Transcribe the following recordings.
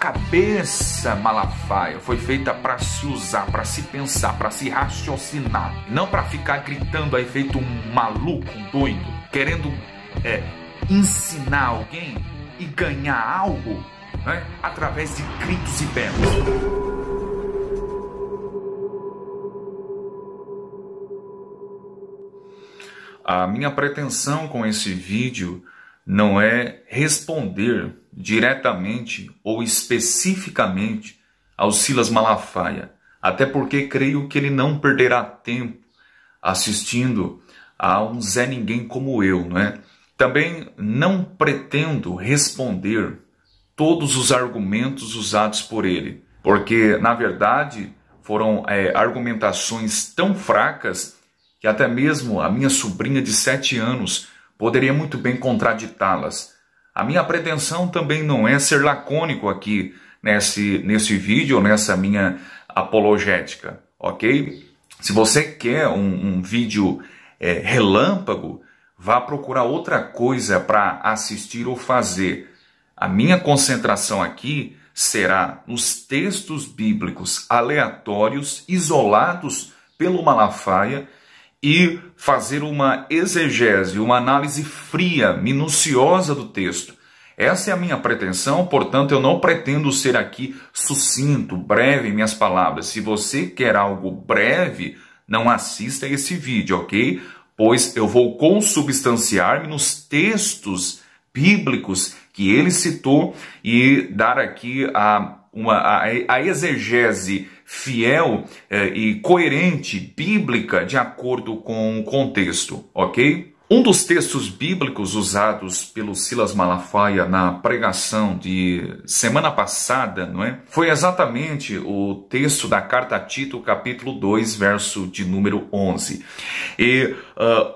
cabeça, Malafaia, foi feita para se usar, para se pensar, para se raciocinar. Não para ficar gritando aí feito um maluco, um doido, querendo ensinar alguém e ganhar algo, né, através de gritos e berros. A minha pretensão com esse vídeo não é responder diretamente ou especificamente ao Silas Malafaia, até porque creio que ele não perderá tempo assistindo a um Zé Ninguém como eu, não é? Também não pretendo responder todos os argumentos usados por ele, porque na verdade foram argumentações tão fracas que até mesmo a minha sobrinha de 7 anos poderia muito bem contraditá-las. A minha pretensão também não é ser lacônico aqui nesse vídeo, nessa minha apologética, ok? Se você quer um vídeo relâmpago, vá procurar outra coisa para assistir ou fazer. A minha concentração aqui será nos textos bíblicos aleatórios, isolados pelo Malafaia, e fazer uma exegese, uma análise fria, minuciosa do texto. Essa é a minha pretensão, portanto eu não pretendo ser aqui sucinto, breve em minhas palavras. Se você quer algo breve, não assista esse vídeo, ok? Pois eu vou consubstanciar-me nos textos bíblicos que ele citou e dar aqui a exegese fiel e coerente, bíblica, de acordo com o contexto, ok? Um dos textos bíblicos usados pelo Silas Malafaia na pregação de semana passada, não é? Foi exatamente o texto da carta a Tito, capítulo 2, verso de número 11. E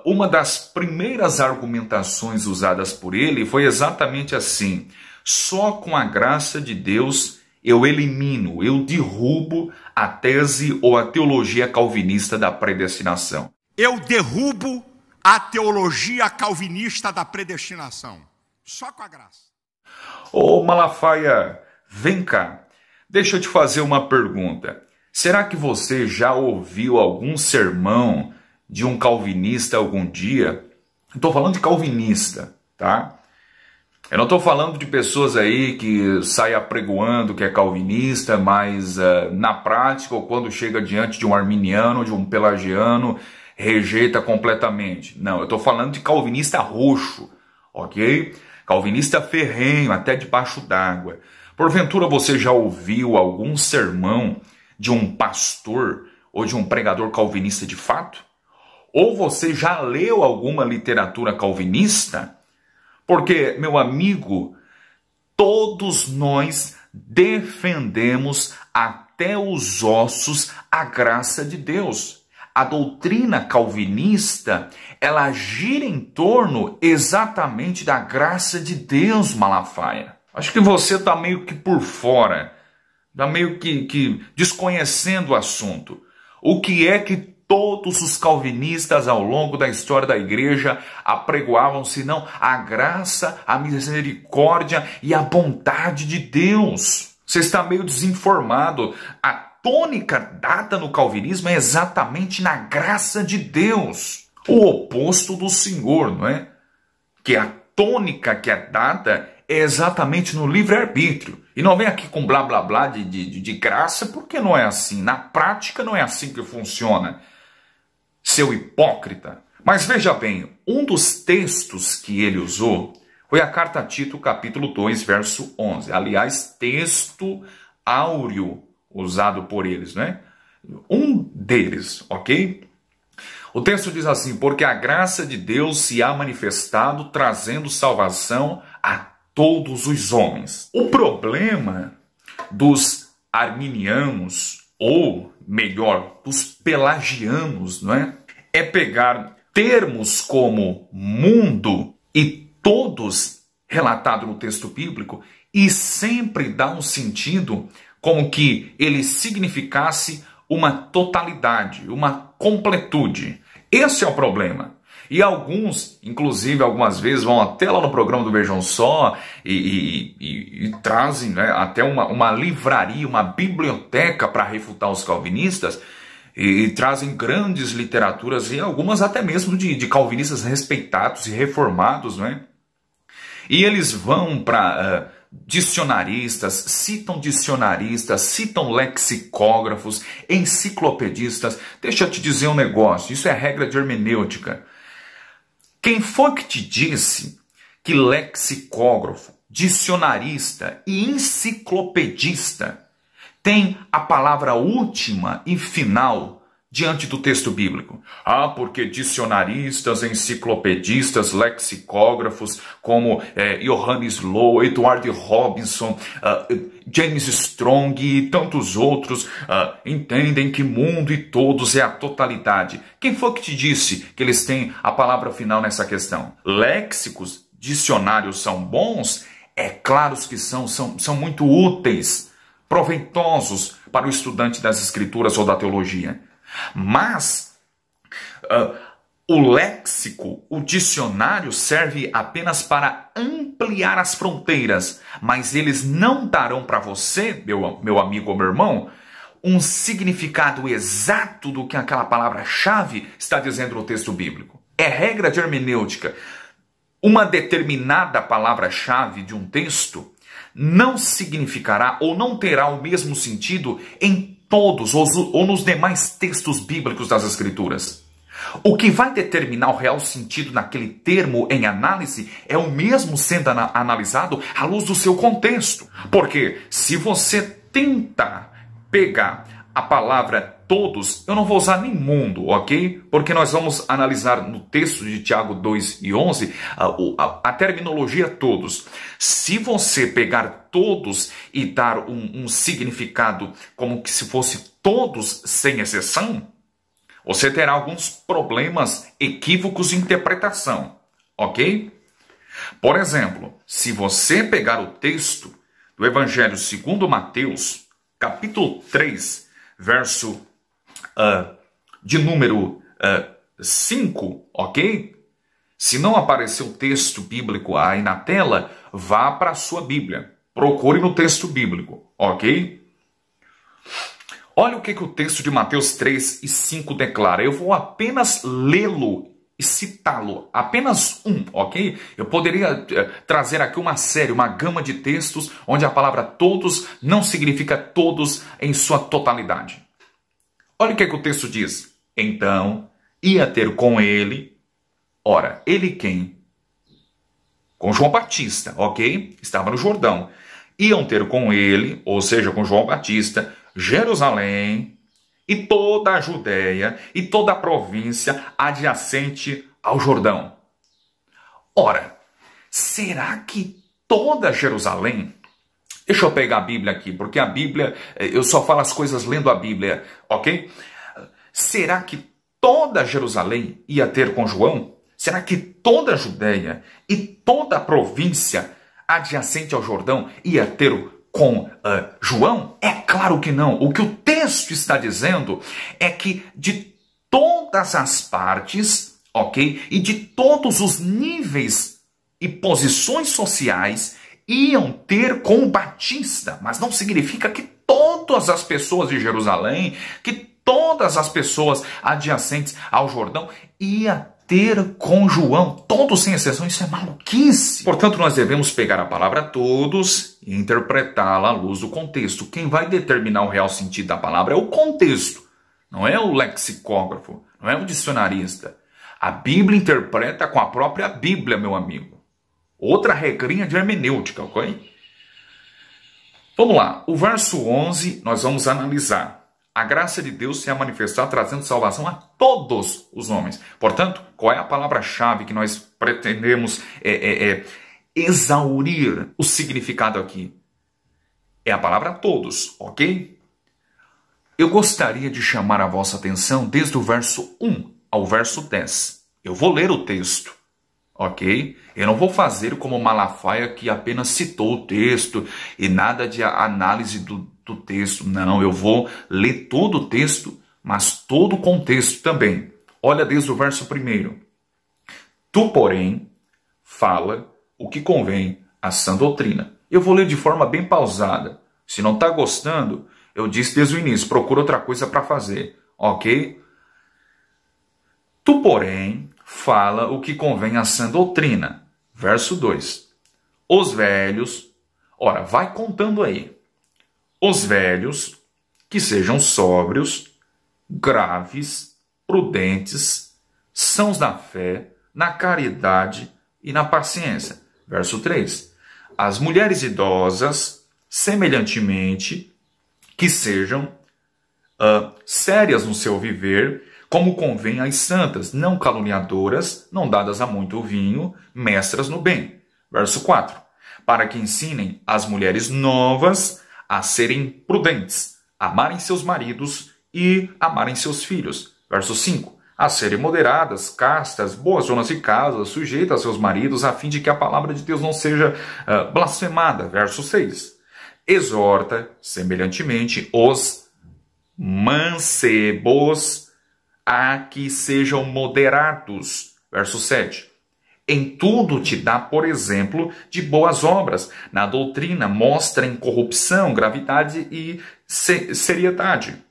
uma das primeiras argumentações usadas por ele foi exatamente assim: só com a graça de Deus eu elimino, eu derrubo a tese ou a teologia calvinista da predestinação. Eu derrubo a teologia calvinista da predestinação. Só com a graça. Ô Malafaia, vem cá. Deixa eu te fazer uma pergunta. Será que você já ouviu algum sermão de um calvinista algum dia? Estou falando de calvinista, tá? Eu não estou falando de pessoas aí que saem apregoando que é calvinista, mas na prática, ou quando chega diante de um arminiano, de um pelagiano, rejeita completamente. Não, eu estou falando de calvinista roxo, ok? Calvinista ferrenho, até debaixo d'água. Porventura você já ouviu algum sermão de um pastor ou de um pregador calvinista de fato? Ou você já leu alguma literatura calvinista? Porque, meu amigo, todos nós defendemos até os ossos a graça de Deus. A doutrina calvinista, ela gira em torno exatamente da graça de Deus, Malafaia. Acho que você está meio que por fora, está meio que desconhecendo o assunto. O que é que todos os calvinistas ao longo da história da igreja apregoavam, senão a graça, a misericórdia e a bondade de Deus? Você está meio desinformado. A tônica dada no calvinismo é exatamente na graça de Deus. O oposto do Senhor, não é? Que a tônica que é dada é exatamente no livre-arbítrio. E não vem aqui com blá blá blá de graça, porque não é assim. Na prática não é assim que funciona, seu hipócrita. Mas veja bem, um dos textos que ele usou foi a carta a Tito, capítulo 2, verso 11. Aliás, texto áureo usado por eles, né? Um deles, ok? O texto diz assim: porque a graça de Deus se há manifestado, trazendo salvação a todos os homens. O problema dos arminianos, ou melhor, dos pelagianos, não é? É pegar termos como mundo e todos relatados no texto bíblico e sempre dar um sentido como que ele significasse uma totalidade, uma completude. Esse é o problema. E alguns, inclusive algumas vezes, vão até lá no programa do Vejam Só e trazem, né, até uma livraria, uma biblioteca para refutar os calvinistas, e trazem grandes literaturas, e algumas até mesmo de calvinistas respeitados e reformados, né? E eles vão para dicionaristas, citam lexicógrafos, enciclopedistas. Deixa eu te dizer um negócio, isso é regra de hermenêutica. Quem foi que te disse que lexicógrafo, dicionarista e enciclopedista tem a palavra última e final diante do texto bíblico? Ah, porque dicionaristas, enciclopedistas, lexicógrafos como Johannes Low, Edward Robinson, James Strong e tantos outros entendem que mundo e todos é a totalidade. Quem foi que te disse que eles têm a palavra final nessa questão? Léxicos, dicionários são bons? É claro que são muito úteis, proveitosos para o estudante das escrituras ou da teologia. Mas o léxico, o dicionário serve apenas para ampliar as fronteiras, mas eles não darão para você, meu amigo ou meu irmão, um significado exato do que aquela palavra-chave está dizendo no texto bíblico. É regra de hermenêutica. Uma determinada palavra-chave de um texto não significará ou não terá o mesmo sentido em todos ou nos demais textos bíblicos das Escrituras. O que vai determinar o real sentido naquele termo em análise é o mesmo sendo analisado à luz do seu contexto. Porque se você tenta pegar a palavra todos, eu não vou usar nem mundo, ok? Porque nós vamos analisar no texto de Tiago 2:11 a terminologia todos. Se você pegar todos e dar um significado como que se fosse todos sem exceção, você terá alguns problemas equívocos de interpretação, ok? Por exemplo, se você pegar o texto do Evangelho segundo Mateus, capítulo 3, verso de número 5, ok? Se não aparecer o texto bíblico aí na tela, vá para a sua Bíblia. Procure no texto bíblico, ok? Olha o que o texto de Mateus 3 e 5 declara. Eu vou apenas lê-lo e citá-lo. Apenas um, ok? Eu poderia trazer aqui uma série, uma gama de textos onde a palavra todos não significa todos em sua totalidade. Olha o que o texto diz. Então, ia ter com ele, ora, ele quem? Com João Batista, ok? Estava no Jordão. Iam ter com ele, ou seja, com João Batista, Jerusalém e toda a Judéia e toda a província adjacente ao Jordão. Ora, será que toda Jerusalém... Deixa eu pegar a Bíblia aqui, porque a Bíblia, eu só falo as coisas lendo a Bíblia, ok? Será que toda Jerusalém ia ter com João? Será que toda a Judéia e toda a província adjacente ao Jordão ia ter com João? É claro que não. O que o texto está dizendo é que de todas as partes, ok? E de todos os níveis e posições sociais iam ter com o Batista, mas não significa que todas as pessoas de Jerusalém, que todas as pessoas adjacentes ao Jordão ia ter com João, todos sem exceção. Isso é maluquice. Portanto, nós devemos pegar a palavra todos e interpretá-la à luz do contexto. Quem vai determinar o real sentido da palavra é o contexto, não é o lexicógrafo, não é o dicionarista. A Bíblia interpreta com a própria Bíblia, meu amigo. Outra regrinha de hermenêutica, ok? Vamos lá, o verso 11 nós vamos analisar. A graça de Deus se é manifestar trazendo salvação a todos os homens. Portanto, qual é a palavra-chave que nós pretendemos exaurir o significado aqui? É a palavra todos, ok? Eu gostaria de chamar a vossa atenção desde o verso 1 ao verso 10. Eu vou ler o texto. Ok? Eu não vou fazer como Malafaia, que apenas citou o texto e nada de análise do texto. Não, eu vou ler todo o texto, mas todo o contexto também. Olha desde o verso 1. Tu, porém, fala o que convém à sã doutrina. Eu vou ler de forma bem pausada. Se não está gostando, eu disse desde o início, procura outra coisa para fazer, ok? Tu, porém, fala o que convém à sã doutrina. Verso 2. Os velhos, ora, vai contando aí. Os velhos que sejam sóbrios, graves, prudentes, sãos da fé, na caridade e na paciência. Verso 3. As mulheres idosas, semelhantemente, que sejam sérias no seu viver, como convém às santas, não caluniadoras, não dadas a muito vinho, mestras no bem. Verso 4. Para que ensinem as mulheres novas a serem prudentes, amarem seus maridos e amarem seus filhos. Verso 5. A serem moderadas, castas, boas donas de casa, sujeitas a seus maridos, a fim de que a palavra de Deus não seja blasfemada. Verso 6. Exorta, semelhantemente, os mancebos a que sejam moderados. Verso 7. Em tudo te dá, por exemplo, de boas obras. Na doutrina mostra incorrupção, gravidade e seriedade.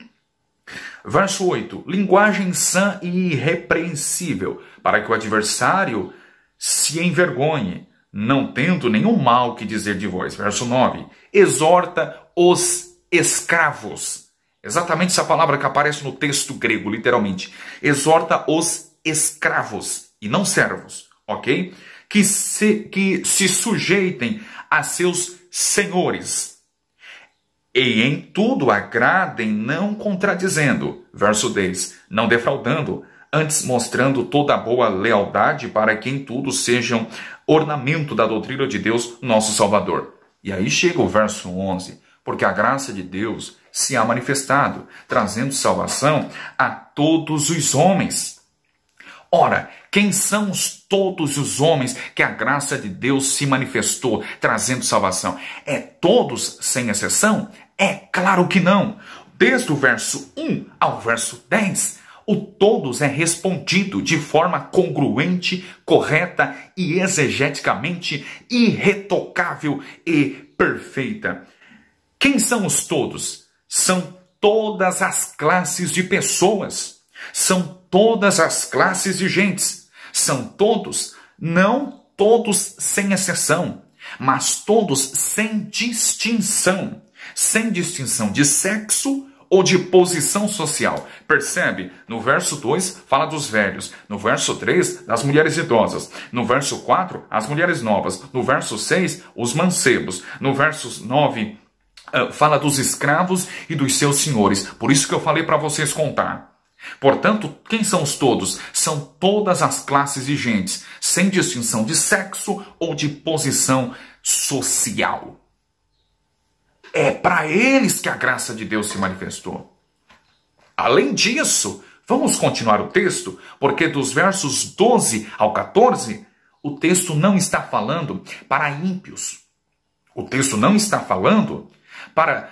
Verso 8. Linguagem sã e irrepreensível, para que o adversário se envergonhe, não tendo nenhum mal que dizer de vós. Verso 9. Exorta os escravos. Exatamente essa palavra que aparece no texto grego, literalmente. Exorta os escravos e não servos, ok? Que se sujeitem a seus senhores. E em tudo agradem, não contradizendo. Verso 10. Não defraudando, antes mostrando toda a boa lealdade, para que em tudo sejam ornamento da doutrina de Deus, nosso Salvador. E aí chega o verso 11. Porque a graça de Deus se há manifestado, trazendo salvação a todos os homens. Ora, quem são todos os homens que a graça de Deus se manifestou, trazendo salvação? É todos, sem exceção? É claro que não. Desde o verso 1 ao verso 10, o todos é respondido de forma congruente, correta e exegeticamente irretocável e perfeita. Quem são os todos? São todas as classes de pessoas. São todas as classes de gentes. São todos, não todos sem exceção, mas todos sem distinção. Sem distinção de sexo ou de posição social. Percebe? No verso 2 fala dos velhos. No verso 3, das mulheres idosas. No verso 4, as mulheres novas. No verso 6, os mancebos. No verso 9, fala dos escravos e dos seus senhores. Por isso que eu falei para vocês contar. Portanto, quem são os todos? São todas as classes de gentes, sem distinção de sexo ou de posição social. É para eles que a graça de Deus se manifestou. Além disso, vamos continuar o texto, porque dos versos 12 ao 14, o texto não está falando para ímpios. O texto não está falando para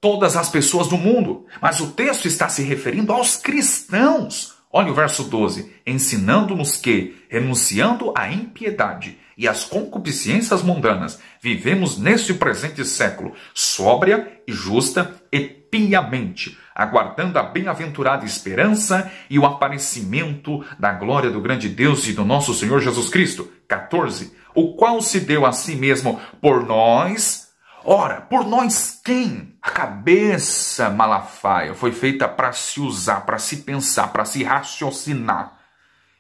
todas as pessoas do mundo, mas o texto está se referindo aos cristãos. Olha o verso 12. Ensinando-nos que, renunciando à impiedade e às concupiscências mundanas, vivemos neste presente século, sóbria e justa e piamente, aguardando a bem-aventurada esperança e o aparecimento da glória do grande Deus e do nosso Senhor Jesus Cristo. 14. O qual se deu a si mesmo por nós. Ora, por nós quem? A cabeça Malafaia foi feita para se usar, para se pensar, para se raciocinar.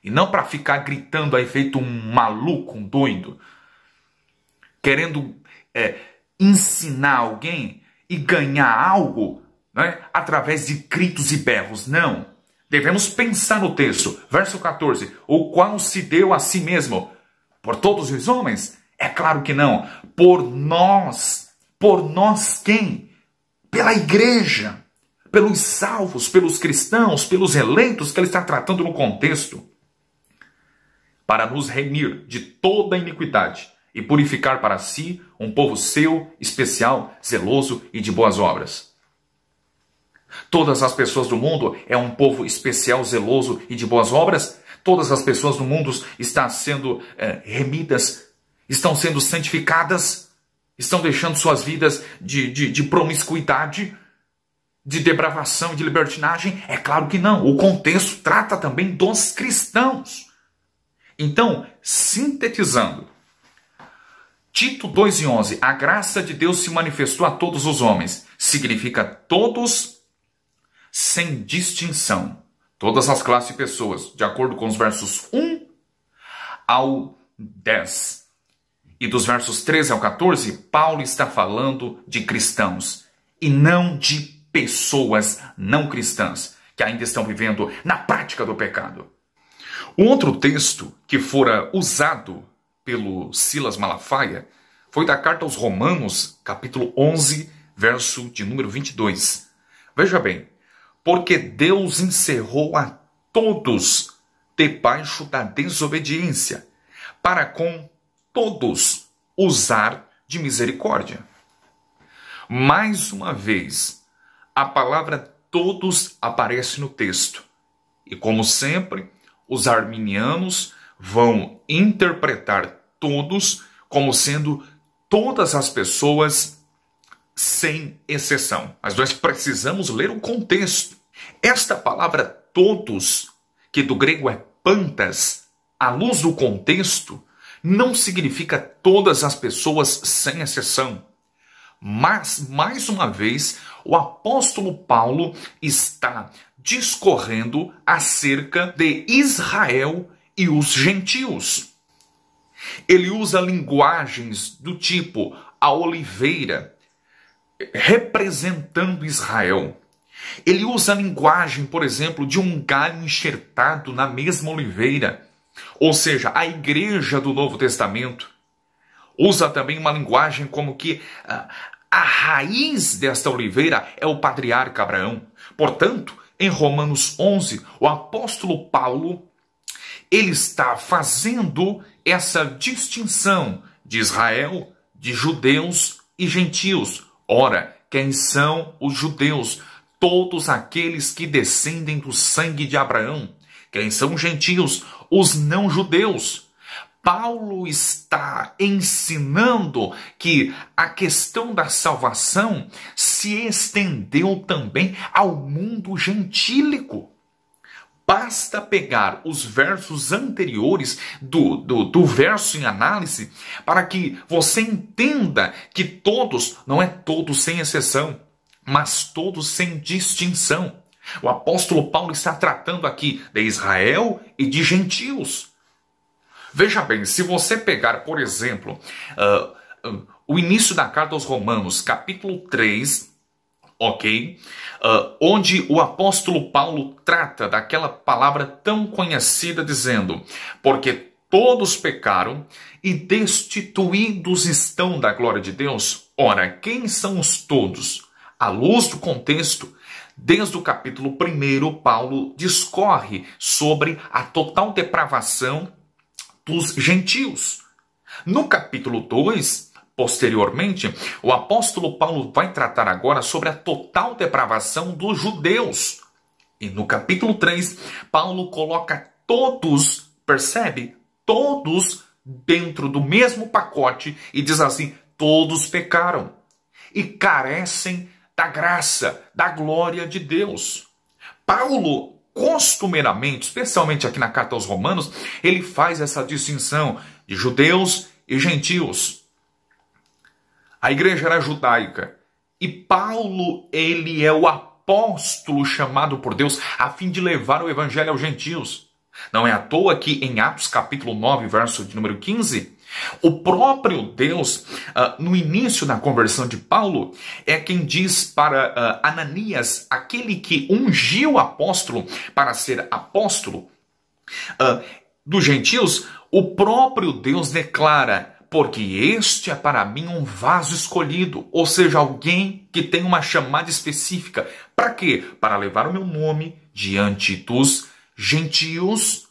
E não para ficar gritando aí feito um maluco, um doido. Querendo ensinar alguém e ganhar algo, né, através de gritos e berros. Não. Devemos pensar no texto. Verso 14. O qual se deu a si mesmo. Por todos os homens? É claro que não. Por nós. Por nós quem? Pela igreja, pelos salvos, pelos cristãos, pelos eleitos que ele está tratando no contexto. Para nos remir de toda iniquidade e purificar para si um povo seu, especial, zeloso e de boas obras. Todas as pessoas do mundo é um povo especial, zeloso e de boas obras? todas as pessoas no mundo estão sendo remidas, estão sendo santificadas, estão deixando suas vidas de promiscuidade, de depravação, de libertinagem? É claro que não. O contexto trata também dos cristãos. Então, sintetizando, Tito 2:11, a graça de Deus se manifestou a todos os homens, significa todos sem distinção, todas as classes de pessoas, de acordo com os versos 1 ao 10. E dos versos 13 ao 14, Paulo está falando de cristãos e não de pessoas não cristãs que ainda estão vivendo na prática do pecado. O outro texto que fora usado pelo Silas Malafaia foi da carta aos Romanos, capítulo 11, verso de número 22. Veja bem, porque Deus encerrou a todos debaixo da desobediência, para com todos usar de misericórdia. Mais uma vez, a palavra todos aparece no texto. E como sempre, os arminianos vão interpretar todos como sendo todas as pessoas sem exceção. Mas nós precisamos ler o contexto. Esta palavra todos, que do grego é pantas, à luz do contexto, não significa todas as pessoas sem exceção. Mas, mais uma vez, o apóstolo Paulo está discorrendo acerca de Israel e os gentios. Ele usa linguagens do tipo a oliveira, representando Israel. Ele usa a linguagem, por exemplo, de um galho enxertado na mesma oliveira, ou seja, a igreja do Novo Testamento. Usa também uma linguagem como que a raiz desta oliveira é o patriarca Abraão. Portanto, em Romanos 11, o apóstolo Paulo, ele está fazendo essa distinção de Israel, de judeus e gentios. Ora, quem são os judeus? Todos aqueles que descendem do sangue de Abraão. Quem são os gentios? Os não-judeus. Paulo está ensinando que a questão da salvação se estendeu também ao mundo gentílico. Basta pegar os versos anteriores do verso em análise para que você entenda que todos, não é todos sem exceção, mas todos sem distinção. O apóstolo Paulo está tratando aqui de Israel e de gentios. Veja bem, se você pegar, por exemplo, o início da carta aos Romanos, capítulo 3, ok? Onde o apóstolo Paulo trata daquela palavra tão conhecida dizendo, porque todos pecaram e destituídos estão da glória de Deus. Ora, quem são os todos? À luz do contexto, desde o capítulo 1, Paulo discorre sobre a total depravação dos gentios. No capítulo 2, posteriormente, o apóstolo Paulo vai tratar agora sobre a total depravação dos judeus. E no capítulo 3, Paulo coloca todos, percebe? Todos dentro do mesmo pacote e diz assim, todos pecaram e carecem da graça, da glória de Deus. Paulo, costumeiramente, especialmente aqui na carta aos Romanos, ele faz essa distinção de judeus e gentios. A igreja era judaica e Paulo, ele é o apóstolo chamado por Deus a fim de levar o evangelho aos gentios. Não é à toa que em Atos capítulo 9, verso de número 15, o próprio Deus, no início da conversão de Paulo, é quem diz para Ananias, aquele que ungiu o apóstolo para ser apóstolo dos gentios, o próprio Deus declara, porque este é para mim um vaso escolhido, ou seja, alguém que tem uma chamada específica. Para quê? Para levar o meu nome diante dos gentios,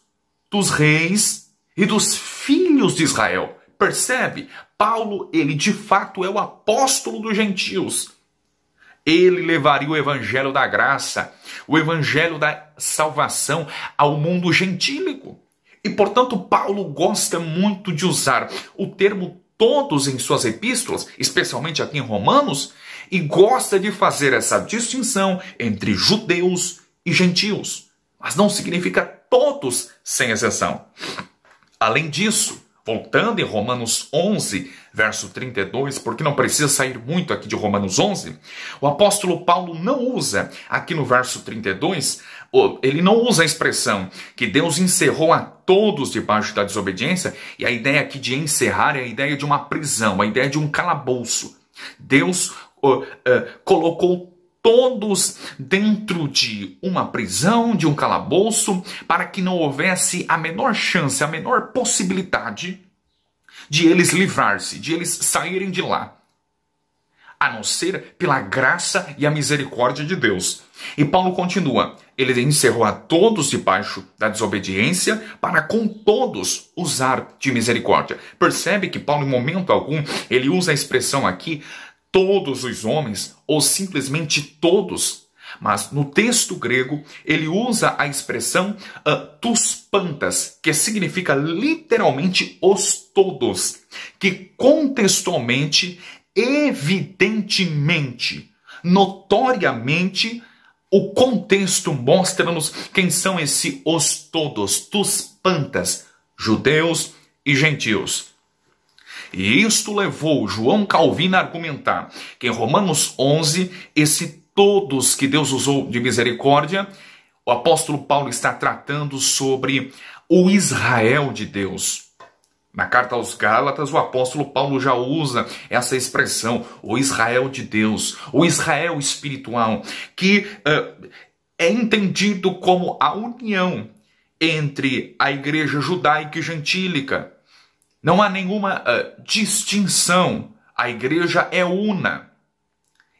dos reis e dos filhos de Israel. Percebe? Paulo, ele de fato é o apóstolo dos gentios. Ele levaria o evangelho da graça, o evangelho da salvação ao mundo gentílico. E, portanto, Paulo gosta muito de usar o termo todos em suas epístolas, especialmente aqui em Romanos, e gosta de fazer essa distinção entre judeus e gentios. Mas não significa todos, sem exceção. Além disso, voltando em Romanos 11, verso 32, porque não precisa sair muito aqui de Romanos 11, o apóstolo Paulo não usa, aqui no verso 32, ele não usa a expressão que Deus encerrou a todos debaixo da desobediência, e a ideia aqui de encerrar é a ideia de uma prisão, a ideia de um calabouço. Deus colocou todos dentro de uma prisão, de um calabouço, para que não houvesse a menor chance, a menor possibilidade de eles livrar-se, de eles saírem de lá, a não ser pela graça e a misericórdia de Deus. E Paulo continua, ele encerrou a todos debaixo da desobediência para com todos usar de misericórdia. Percebe que Paulo, em momento algum, ele usa a expressão aqui, todos os homens, ou simplesmente todos. Mas no texto grego, ele usa a expressão τους pantas, que significa literalmente os todos, que contextualmente, evidentemente, notoriamente, o contexto mostra-nos quem são os todos, τους pantas, judeus e gentios. E isto levou João Calvino a argumentar que em Romanos 11, esse todos que Deus usou de misericórdia, o apóstolo Paulo está tratando sobre o Israel de Deus. Na carta aos Gálatas, o apóstolo Paulo já usa essa expressão, o Israel de Deus, o Israel espiritual, que é entendido como a união entre a igreja judaica e gentílica. Não há nenhuma distinção. A igreja é una.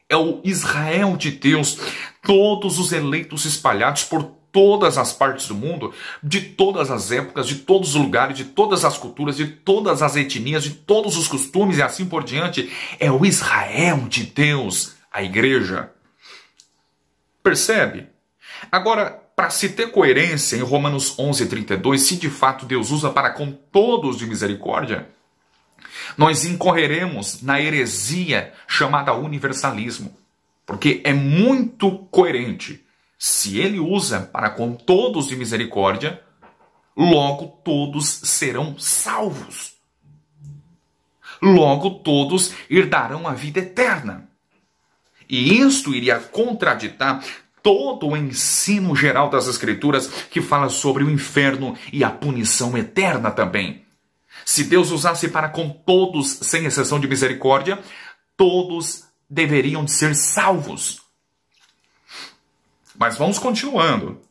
É o Israel de Deus. Todos os eleitos espalhados por todas as partes do mundo, de todas as épocas, de todos os lugares, de todas as culturas, de todas as etnias, de todos os costumes e assim por diante. É o Israel de Deus, a igreja. Percebe? Agora, para se ter coerência em Romanos 11:32, se de fato Deus usa para com todos de misericórdia, nós incorreremos na heresia chamada universalismo. Porque é muito coerente. Se ele usa para com todos de misericórdia, logo todos serão salvos. Logo todos herdarão a vida eterna. E isto iria contraditar todo o ensino geral das Escrituras que fala sobre o inferno e a punição eterna também. Se Deus usasse para com todos, sem exceção de misericórdia, todos deveriam de ser salvos. Mas vamos continuando.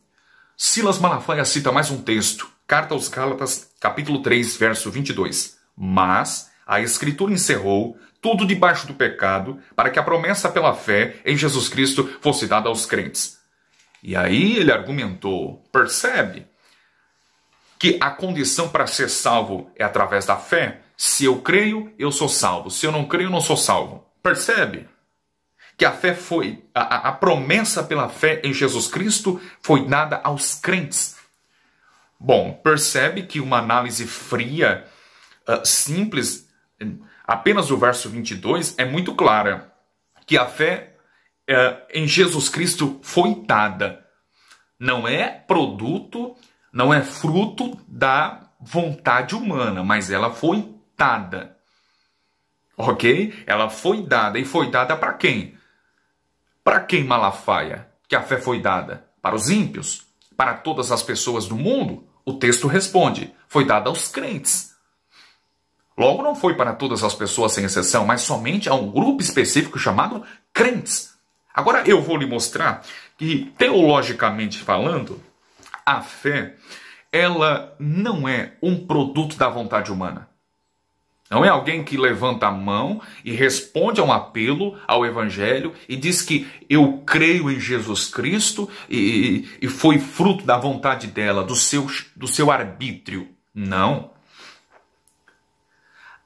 Silas Malafaia cita mais um texto, Carta aos Gálatas, capítulo 3, verso 22. Mas a Escritura encerrou tudo debaixo do pecado, para que a promessa pela fé em Jesus Cristo fosse dada aos crentes. E aí ele argumentou, percebe, que a condição para ser salvo é através da fé. Se eu creio, eu sou salvo. Se eu não creio, eu não sou salvo. Percebe? Que a fé foi, a promessa pela fé em Jesus Cristo foi dada aos crentes. Bom, percebe que uma análise fria, simples, apenas do verso 22, é muito clara. Que a fé em Jesus Cristo foi dada. Não é produto, não é fruto da vontade humana, mas ela foi dada. Ok? Ela foi dada. E foi dada para quem? Para quem, Malafaia, que a fé foi dada? Para os ímpios? Para todas as pessoas do mundo? O texto responde, foi dada aos crentes. Logo, não foi para todas as pessoas sem exceção, mas somente a um grupo específico chamado crentes. Agora eu vou lhe mostrar que, teologicamente falando, a fé, ela não é um produto da vontade humana. Não é alguém que levanta a mão e responde a um apelo ao Evangelho e diz que eu creio em Jesus Cristo e foi fruto da vontade dela, do seu arbítrio. Não.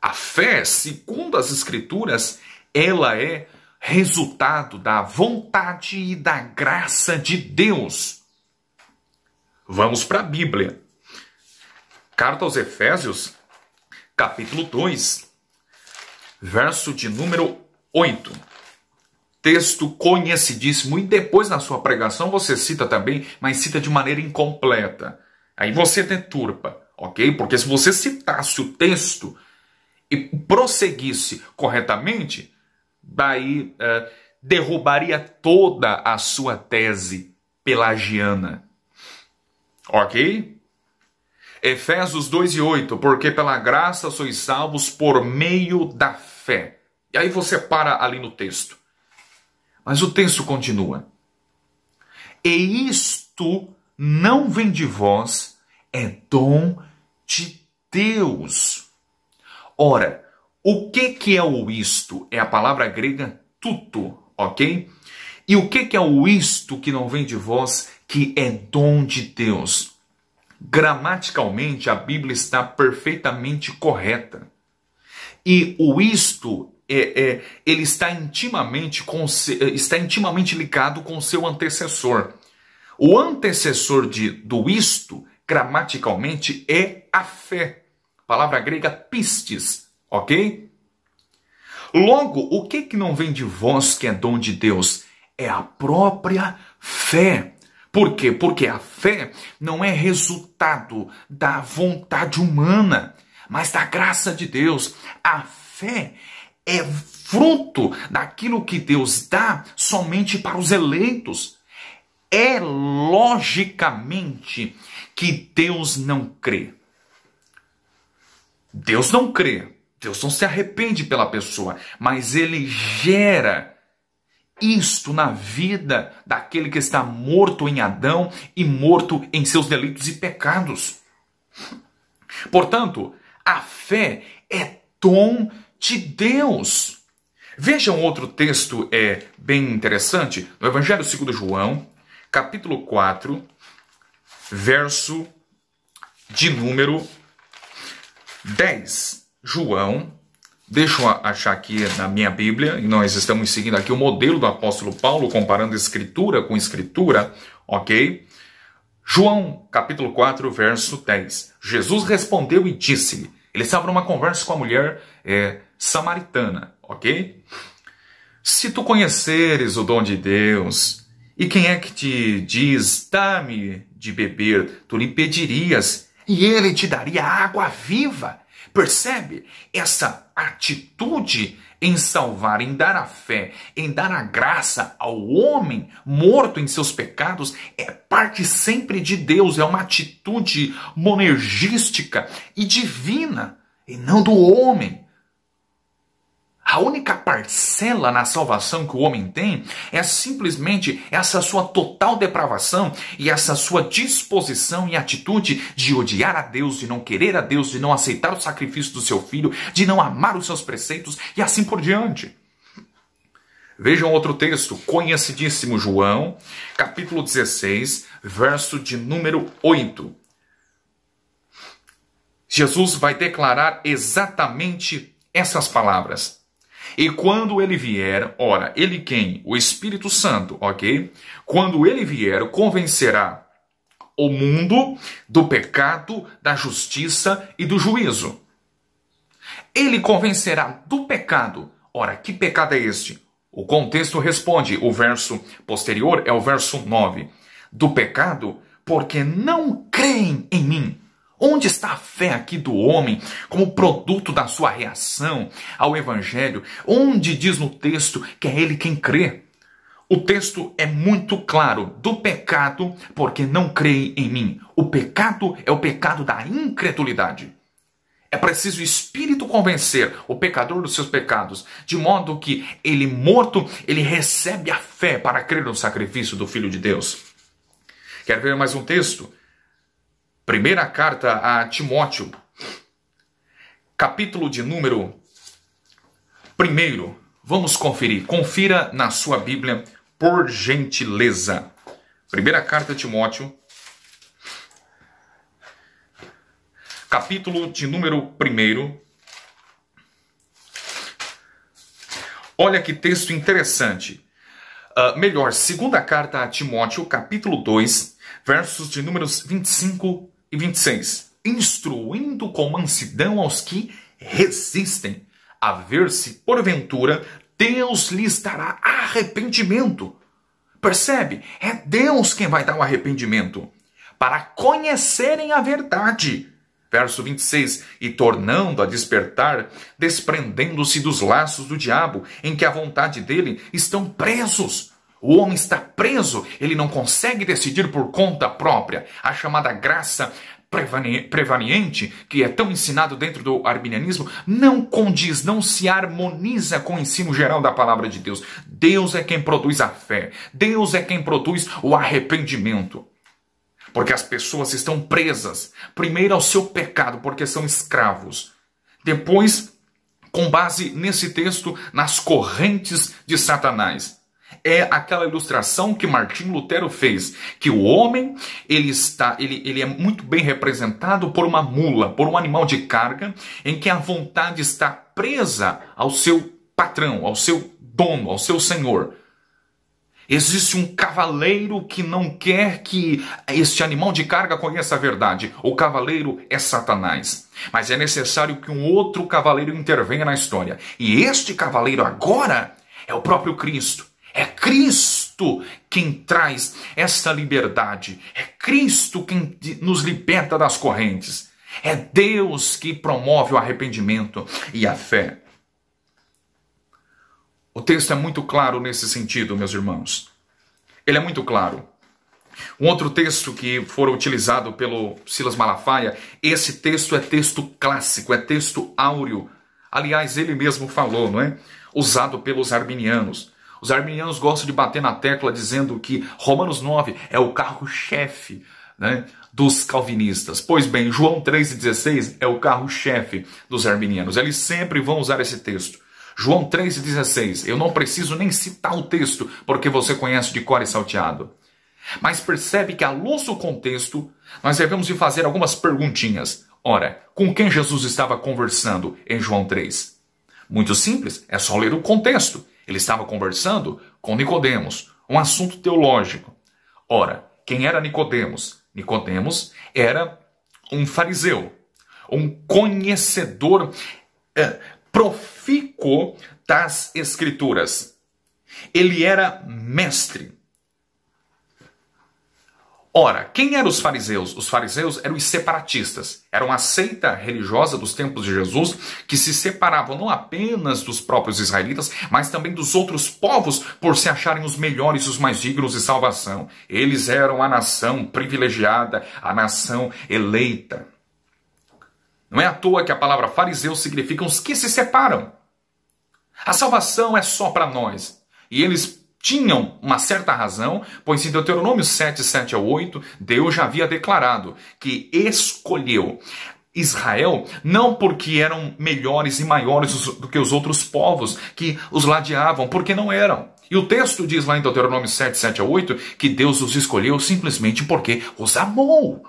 A fé, segundo as Escrituras, ela é resultado da vontade e da graça de Deus. Vamos para a Bíblia. Carta aos Efésios, capítulo 2, verso de número 8. Texto conhecidíssimo, e depois na sua pregação você cita também, mas cita de maneira incompleta. Aí você deturpa, ok? Porque se você citasse o texto e prosseguisse corretamente, daí derrubaria toda a sua tese pelagiana. Ok? Efésios 2:8, porque pela graça sois salvos por meio da fé. E aí você para ali no texto. Mas o texto continua. E isto não vem de vós, é dom de Deus. Ora, o que é o isto? É a palavra grega tuto, ok? E o que é o isto que não vem de vós, que é dom de Deus? Gramaticalmente, a Bíblia está perfeitamente correta. E o isto, ele está intimamente ligado com o seu antecessor. O antecessor do isto, gramaticalmente, é a fé. Palavra grega pistis, ok? Logo, o que não vem de vós que é dom de Deus? É a própria fé. Por quê? Porque a fé não é resultado da vontade humana, mas da graça de Deus. A fé é fruto daquilo que Deus dá somente para os eleitos. É logicamente que Deus não crê. Deus não crê. Deus não se arrepende pela pessoa, mas ele gera isto na vida daquele que está morto em Adão e morto em seus delitos e pecados. Portanto, a fé é dom de Deus. Veja um outro texto bem interessante, no Evangelho segundo João, capítulo 4, verso de número 10. João, deixa eu achar aqui na minha Bíblia, e nós estamos seguindo aqui o modelo do apóstolo Paulo, comparando escritura com escritura, ok? João, capítulo 4, verso 10. Jesus respondeu e disse-lhe, ele estava numa conversa com a mulher samaritana, ok? Se tu conheceres o dom de Deus, e quem é que te diz, dá-me de beber, tu lhe pedirias, e ele te daria água viva. Percebe? Essa atitude em salvar, em dar a fé, em dar a graça ao homem morto em seus pecados, é parte sempre de Deus, é uma atitude monergística e divina, e não do homem. A única parcela na salvação que o homem tem é simplesmente essa sua total depravação e essa sua disposição e atitude de odiar a Deus, de não querer a Deus, de não aceitar o sacrifício do seu filho, de não amar os seus preceitos e assim por diante. Vejam outro texto, conhecidíssimo, João, capítulo 16, verso de número 8. Jesus vai declarar exatamente essas palavras. E quando ele vier, ora, ele quem? O Espírito Santo, ok? Quando ele vier, convencerá o mundo do pecado, da justiça e do juízo. Ele convencerá do pecado. Ora, que pecado é este? O contexto responde, o verso posterior é o verso 9. Do pecado, porque não creem em mim. Onde está a fé aqui do homem como produto da sua reação ao Evangelho? Onde diz no texto que é ele quem crê? O texto é muito claro. Do pecado, porque não creem em mim. O pecado é o pecado da incredulidade. É preciso o Espírito convencer o pecador dos seus pecados, de modo que ele morto, ele recebe a fé para crer no sacrifício do Filho de Deus. Quer ver mais um texto? Primeira carta a Timóteo, capítulo de número 1. Vamos conferir. Confira na sua Bíblia, por gentileza. Primeira carta a Timóteo, capítulo de número 1. Olha que texto interessante. Segunda carta a Timóteo, capítulo 2, versos de números 25 e 26. instruindo com mansidão aos que resistem, a ver se, porventura, Deus lhes dará arrependimento. Percebe? É Deus quem vai dar o arrependimento, para conhecerem a verdade. Verso 26, e tornando a despertar, desprendendo-se dos laços do diabo, em que a vontade dele estão presos. O homem está preso, ele não consegue decidir por conta própria. A chamada graça preveniente, que é tão ensinado dentro do arminianismo, não condiz, não se harmoniza com o ensino geral da palavra de Deus. Deus é quem produz a fé, Deus é quem produz o arrependimento. Porque as pessoas estão presas, primeiro ao seu pecado, porque são escravos. Depois, com base nesse texto, nas correntes de Satanás. É aquela ilustração que Martim Lutero fez, que o homem ele é muito bem representado por uma mula, por um animal de carga, em que a vontade está presa ao seu patrão, ao seu dono, ao seu senhor. Existe um cavaleiro que não quer que este animal de carga conheça a verdade. O cavaleiro é Satanás. Mas é necessário que um outro cavaleiro intervenha na história. E este cavaleiro agora é o próprio Cristo. É Cristo quem traz essa liberdade. É Cristo quem nos liberta das correntes. É Deus que promove o arrependimento e a fé. O texto é muito claro nesse sentido, meus irmãos. Ele é muito claro. Um outro texto que foi utilizado pelo Silas Malafaia, esse texto é texto clássico, é texto áureo. Aliás, ele mesmo falou, não é? Usado pelos arminianos. Os arminianos gostam de bater na tecla dizendo que Romanos 9 é o carro-chefe, né, dos calvinistas. Pois bem, João 3,16 é o carro-chefe dos arminianos. Eles sempre vão usar esse texto. João 3,16. Eu não preciso nem citar o texto, porque você conhece de cor e salteado. Mas percebe que, à luz do contexto, nós devemos de fazer algumas perguntinhas. Ora, com quem Jesus estava conversando em João 3? Muito simples, é só ler o contexto. Ele estava conversando com Nicodemos, um assunto teológico. Ora, quem era Nicodemos? Nicodemos era um fariseu, um conhecedor profícuo das Escrituras. Ele era mestre. Ora, quem eram os fariseus? Os fariseus eram os separatistas. Era uma seita religiosa dos tempos de Jesus que se separavam não apenas dos próprios israelitas, mas também dos outros povos por se acharem os melhores e os mais dignos de salvação. Eles eram a nação privilegiada, a nação eleita. Não é à toa que a palavra fariseu significa os que se separam. A salvação é só para nós. E eles tinham uma certa razão, pois em Deuteronômio 7, 7 a 8, Deus já havia declarado que escolheu Israel não porque eram melhores e maiores do que os outros povos que os ladeavam, porque não eram. E o texto diz lá em Deuteronômio 7, 7 a 8, que Deus os escolheu simplesmente porque os amou.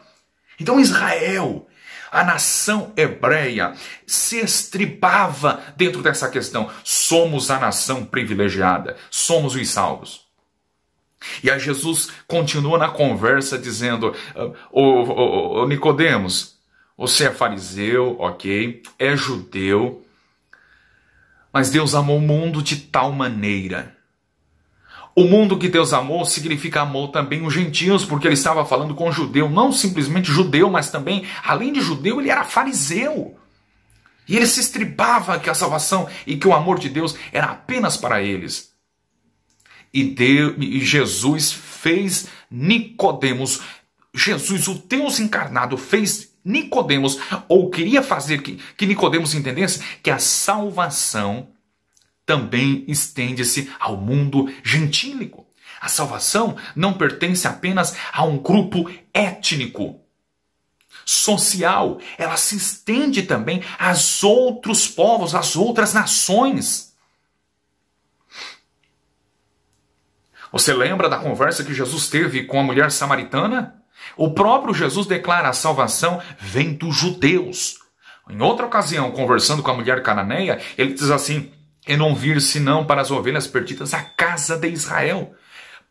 Então Israel, a nação hebreia, se estribava dentro dessa questão. Somos a nação privilegiada, somos os salvos. E aí Jesus continua na conversa dizendo, Nicodemos, você é fariseu, ok, é judeu, mas Deus amou o mundo de tal maneira. O mundo que Deus amou significa amou também os gentios, porque ele estava falando com judeu, não simplesmente judeu, mas também, além de judeu, ele era fariseu. E ele se estribava que a salvação e que o amor de Deus era apenas para eles. E Jesus fez Nicodemos, Jesus, o Deus encarnado, fez Nicodemos, ou queria fazer que Nicodemos entendesse que a salvação também estende-se ao mundo gentílico. A salvação não pertence apenas a um grupo étnico, social. Ela se estende também aos outros povos, às outras nações. Você lembra da conversa que Jesus teve com a mulher samaritana? O próprio Jesus declara: a salvação vem dos judeus. Em outra ocasião, conversando com a mulher cananeia, ele diz assim: e não vir senão para as ovelhas perdidas à casa de Israel.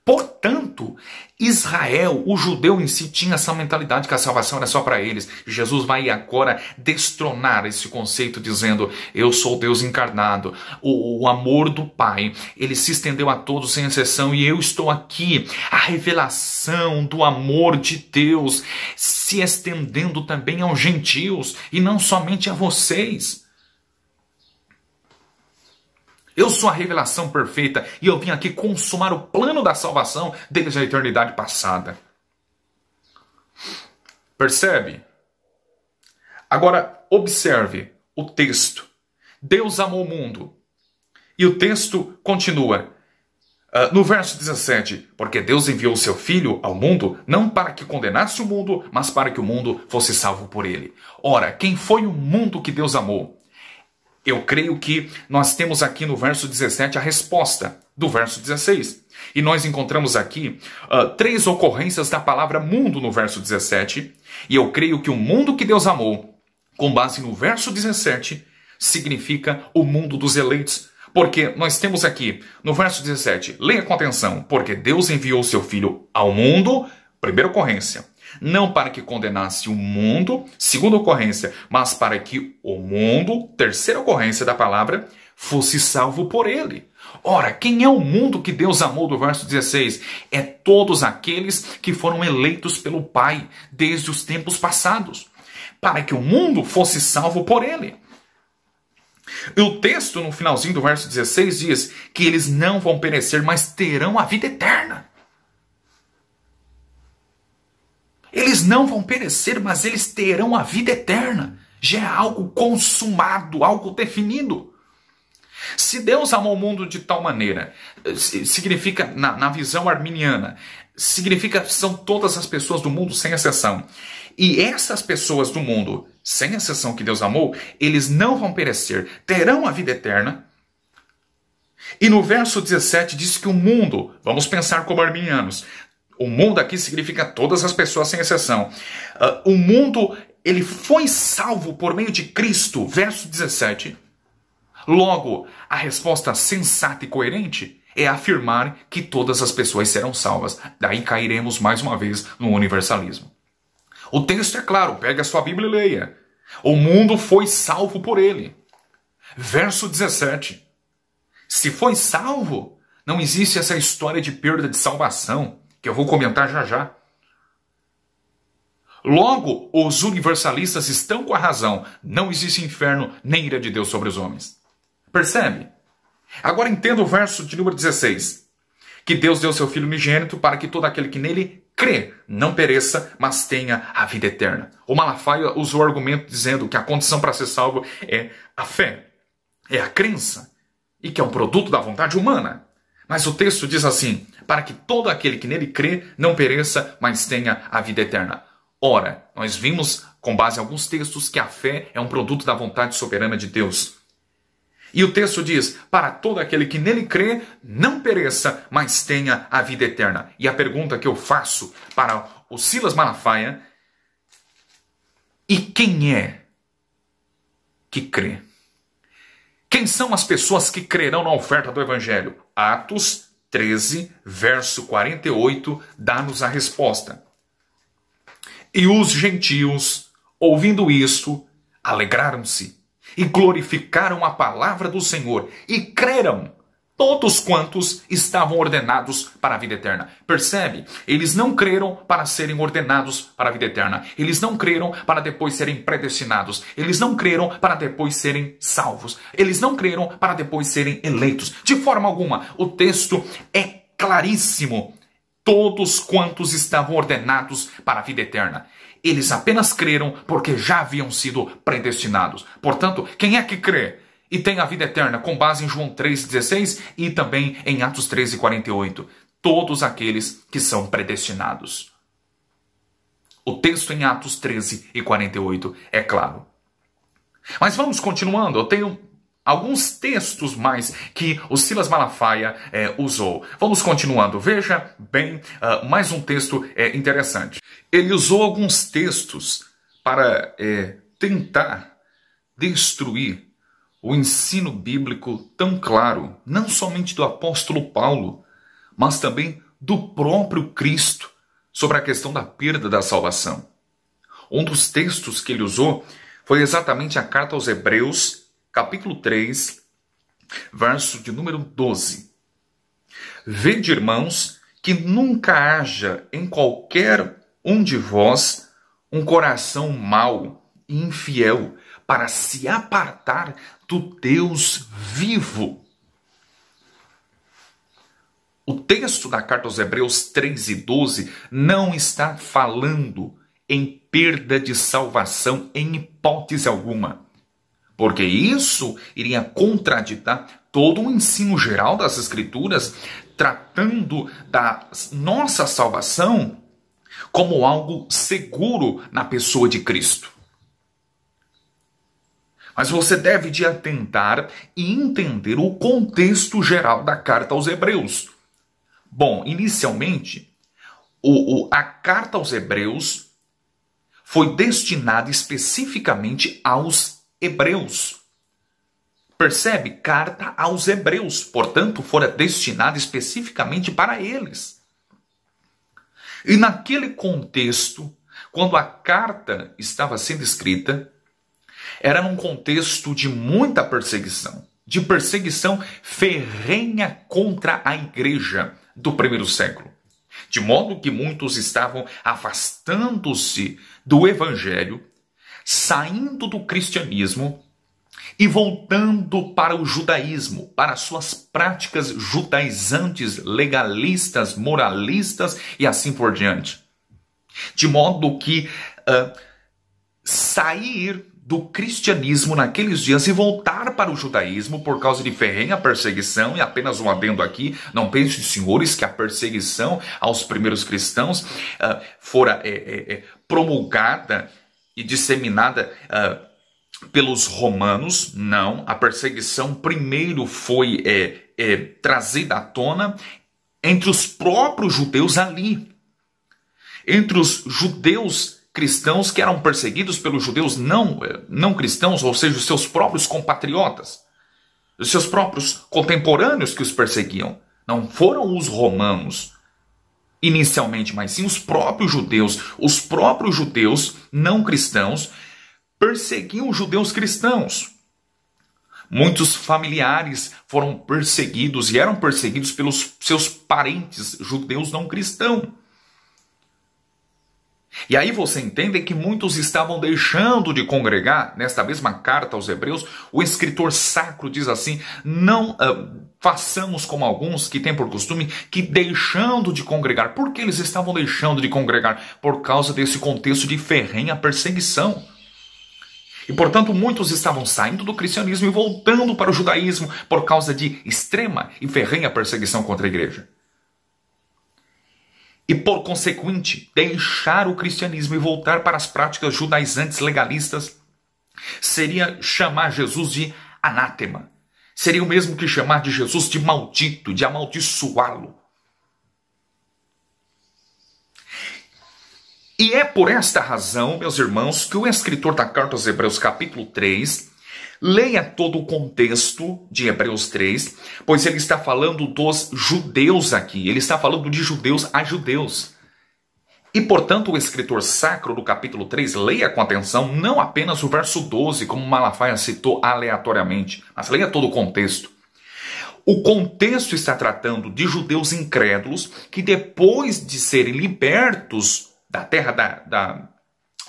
Portanto, Israel, o judeu em si, tinha essa mentalidade que a salvação era só para eles. Jesus vai agora destronar esse conceito dizendo, eu sou Deus encarnado. O amor do Pai, ele se estendeu a todos sem exceção e eu estou aqui. A revelação do amor de Deus se estendendo também aos gentios e não somente a vocês. Eu sou a revelação perfeita e eu vim aqui consumar o plano da salvação desde a eternidade passada. Percebe? Agora, observe o texto. Deus amou o mundo. E o texto continua. No verso 17, porque Deus enviou o seu Filho ao mundo, não para que condenasse o mundo, mas para que o mundo fosse salvo por ele. Ora, quem foi o mundo que Deus amou? Eu creio que nós temos aqui no verso 17 a resposta do verso 16. E nós encontramos aqui 3 ocorrências da palavra mundo no verso 17. E eu creio que o mundo que Deus amou, com base no verso 17, significa o mundo dos eleitos. Porque nós temos aqui no verso 17, leia com atenção, porque Deus enviou o seu Filho ao mundo, primeira ocorrência. Não para que condenasse o mundo, segunda ocorrência, mas para que o mundo, terceira ocorrência da palavra, fosse salvo por ele. Ora, quem é o mundo que Deus amou do verso 16? É todos aqueles que foram eleitos pelo Pai desde os tempos passados, para que o mundo fosse salvo por ele. E o texto no finalzinho do verso 16 diz que eles não vão perecer, mas terão a vida eterna. Eles não vão perecer, mas eles terão a vida eterna. Já é algo consumado, algo definido. Se Deus amou o mundo de tal maneira, significa, na visão arminiana, significa que são todas as pessoas do mundo sem exceção. E essas pessoas do mundo, sem exceção que Deus amou, eles não vão perecer, terão a vida eterna. E no verso 17 diz que o mundo, vamos pensar como arminianos, o mundo aqui significa todas as pessoas sem exceção. O mundo, ele foi salvo por meio de Cristo, verso 17. Logo, a resposta sensata e coerente é afirmar que todas as pessoas serão salvas. Daí cairemos mais uma vez no universalismo. O texto é claro, pegue a sua Bíblia e leia. O mundo foi salvo por ele. Verso 17. Se foi salvo, não existe essa história de perda de salvação, que eu vou comentar já já. Logo, os universalistas estão com a razão. Não existe inferno nem ira de Deus sobre os homens. Percebe? Agora entenda o verso de número 16. Que Deus deu seu Filho unigênito para que todo aquele que nele crê não pereça, mas tenha a vida eterna. O Malafaia usou o argumento dizendo que a condição para ser salvo é a fé, é a crença, e que é um produto da vontade humana. Mas o texto diz assim, para que todo aquele que nele crê não pereça, mas tenha a vida eterna. Ora, nós vimos, com base em alguns textos, que a fé é um produto da vontade soberana de Deus. E o texto diz, para todo aquele que nele crê, não pereça, mas tenha a vida eterna. E a pergunta que eu faço para o Silas Malafaia, e quem é que crê? Quem são as pessoas que crerão na oferta do Evangelho? Atos 13, verso 48, dá-nos a resposta. E os gentios, ouvindo isso, alegraram-se e glorificaram a palavra do Senhor e creram todos quantos estavam ordenados para a vida eterna. Percebe? Eles não creram para serem ordenados para a vida eterna. Eles não creram para depois serem predestinados. Eles não creram para depois serem salvos. Eles não creram para depois serem eleitos. De forma alguma, o texto é claríssimo. Todos quantos estavam ordenados para a vida eterna. Eles apenas creram porque já haviam sido predestinados. Portanto, quem é que crê e tem a vida eterna com base em João 3,16 e também em Atos 13,48? Todos aqueles que são predestinados. O texto em Atos 13 e 48 é claro. Mas vamos continuando. Eu tenho alguns textos mais que o Silas Malafaia usou. Vamos continuando. Veja bem, mais um texto interessante. Ele usou alguns textos para tentar destruir o ensino bíblico tão claro, não somente do apóstolo Paulo, mas também do próprio Cristo sobre a questão da perda da salvação. Um dos textos que ele usou foi exatamente a carta aos Hebreus, capítulo 3, verso de número 12. Vede, irmãos, que nunca haja em qualquer um de vós um coração mau e infiel para se apartar do Deus vivo. O texto da carta aos Hebreus 3 e 12 não está falando em perda de salvação em hipótese alguma, porque isso iria contraditar todo o ensino geral das Escrituras, tratando da nossa salvação como algo seguro na pessoa de Cristo. Mas você deve de atentar e entender o contexto geral da carta aos Hebreus. Bom, inicialmente, a carta aos Hebreus foi destinada especificamente aos hebreus. Percebe? Carta aos Hebreus, portanto, fora destinada especificamente para eles. E naquele contexto, quando a carta estava sendo escrita, era num contexto de muita perseguição, de perseguição ferrenha contra a igreja do primeiro século. De modo que muitos estavam afastando-se do evangelho, saindo do cristianismo e voltando para o judaísmo, para suas práticas judaizantes, legalistas, moralistas e assim por diante. De modo que sair do cristianismo naqueles dias e voltar para o judaísmo por causa de ferrenha perseguição, e apenas um adendo aqui, não pensem, senhores, que a perseguição aos primeiros cristãos fora promulgada e disseminada pelos romanos. Não, a perseguição primeiro foi trazida à tona entre os próprios judeus ali, entre os judeus cristãos que eram perseguidos pelos judeus não cristãos, ou seja, os seus próprios compatriotas, os seus próprios contemporâneos que os perseguiam. Não foram os romanos inicialmente, mas sim os próprios judeus não cristãos perseguiam os judeus cristãos. Muitos familiares foram perseguidos e eram perseguidos pelos seus parentes judeus não cristãos. E aí você entende que muitos estavam deixando de congregar. Nesta mesma carta aos Hebreus, o escritor sacro diz assim: não façamos como alguns que têm por costume, que deixando de congregar. Por que eles estavam deixando de congregar? Por causa desse contexto de ferrenha perseguição. E, portanto, muitos estavam saindo do cristianismo e voltando para o judaísmo por causa de extrema e ferrenha perseguição contra a igreja. E, por consequente, deixar o cristianismo e voltar para as práticas judaizantes legalistas seria chamar Jesus de anátema. Seria o mesmo que chamar de Jesus de maldito, de amaldiçoá-lo. E é por esta razão, meus irmãos, que o escritor da carta aos Hebreus, capítulo 3, leia todo o contexto de Hebreus 3, pois ele está falando dos judeus aqui. Ele está falando de judeus a judeus. E, portanto, o escritor sacro do capítulo 3, leia com atenção não apenas o verso 12, como Malafaia citou aleatoriamente, mas leia todo o contexto. O contexto está tratando de judeus incrédulos que, depois de serem libertos da terra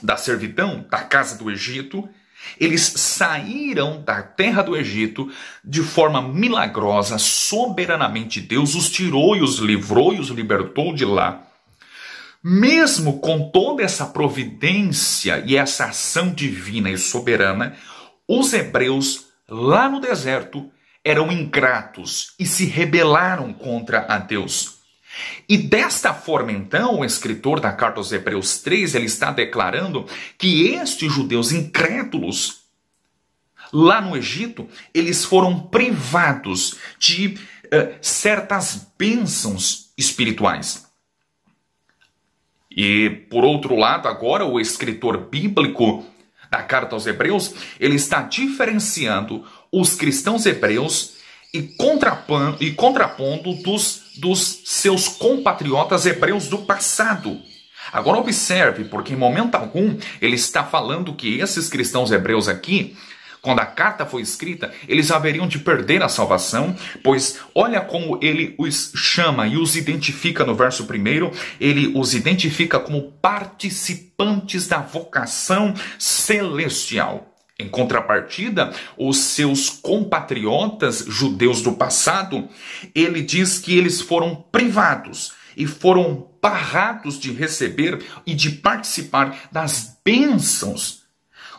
da servidão, da casa do Egito, eles saíram da terra do Egito de forma milagrosa, soberanamente Deus os tirou e os livrou e os libertou de lá. Mesmo com toda essa providência e essa ação divina e soberana, os hebreus lá no deserto eram ingratos e se rebelaram contra a Deus. E desta forma, então, o escritor da carta aos Hebreus 3, ele está declarando que estes judeus incrédulos, lá no Egito, eles foram privados de certas bênçãos espirituais. E, por outro lado, agora o escritor bíblico da carta aos Hebreus, ele está diferenciando os cristãos hebreus e contrapondo dos dos seus compatriotas hebreus do passado. Agora observe, porque em momento algum ele está falando que esses cristãos hebreus aqui, quando a carta foi escrita, eles haveriam de perder a salvação, pois olha como ele os chama e os identifica no verso 1, ele os identifica como participantes da vocação celestial. Em contrapartida, os seus compatriotas judeus do passado, ele diz que eles foram privados e foram barrados de receber e de participar das bênçãos.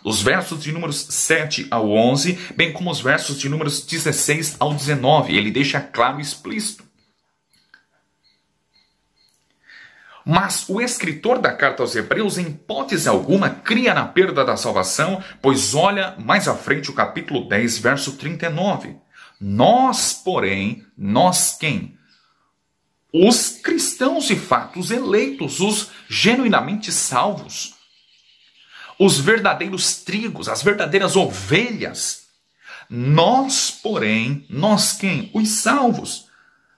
Os versos de números 7 ao 11, bem como os versos de números 16 ao 19, ele deixa claro e explícito. Mas o escritor da carta aos Hebreus, em hipótese alguma, cria na perda da salvação, pois olha mais à frente o capítulo 10, verso 39. Nós, porém, nós quem? Os cristãos de fato, os eleitos, os genuinamente salvos, os verdadeiros trigos, as verdadeiras ovelhas. Nós, porém, nós quem? Os salvos.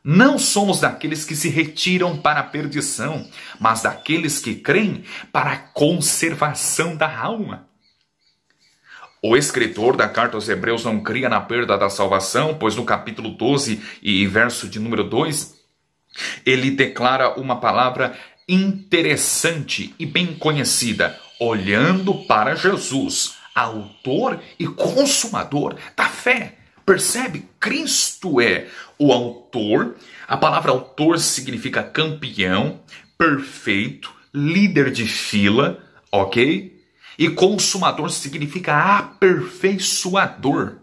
Não somos daqueles que se retiram para a perdição, mas daqueles que creem para a conservação da alma. O escritor da carta aos Hebreus não cria na perda da salvação, pois no capítulo 12 e verso de número 2, ele declara uma palavra interessante e bem conhecida, olhando para Jesus, autor e consumador da fé. Percebe? Cristo é o autor. A palavra autor significa campeão, perfeito, líder de fila, ok? E consumador significa aperfeiçoador.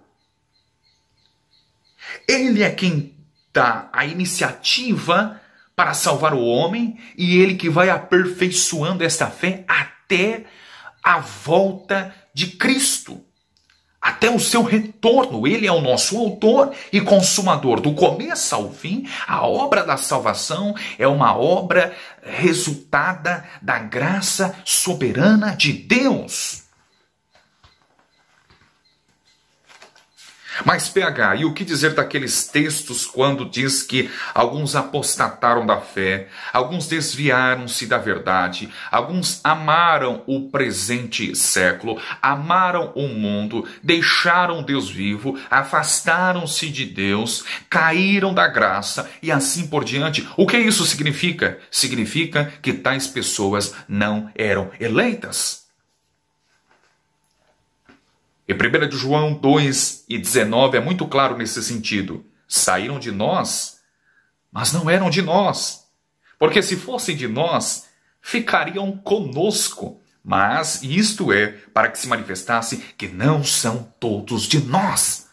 Ele é quem dá a iniciativa para salvar o homem e ele que vai aperfeiçoando esta fé até a volta de Cristo. Até o seu retorno, ele é o nosso autor e consumador. Do começo ao fim, a obra da salvação é uma obra resultada da graça soberana de Deus. Mas PH, e o que dizer daqueles textos quando diz que alguns apostataram da fé, alguns desviaram-se da verdade, alguns amaram o presente século, amaram o mundo, deixaram Deus vivo, afastaram-se de Deus, caíram da graça e assim por diante? O que isso significa? Significa que tais pessoas não eram eleitas. E 1 de João 2 e 19 é muito claro nesse sentido. Saíram de nós, mas não eram de nós. Porque se fossem de nós, ficariam conosco. Mas isto é para que se manifestasse que não são todos de nós.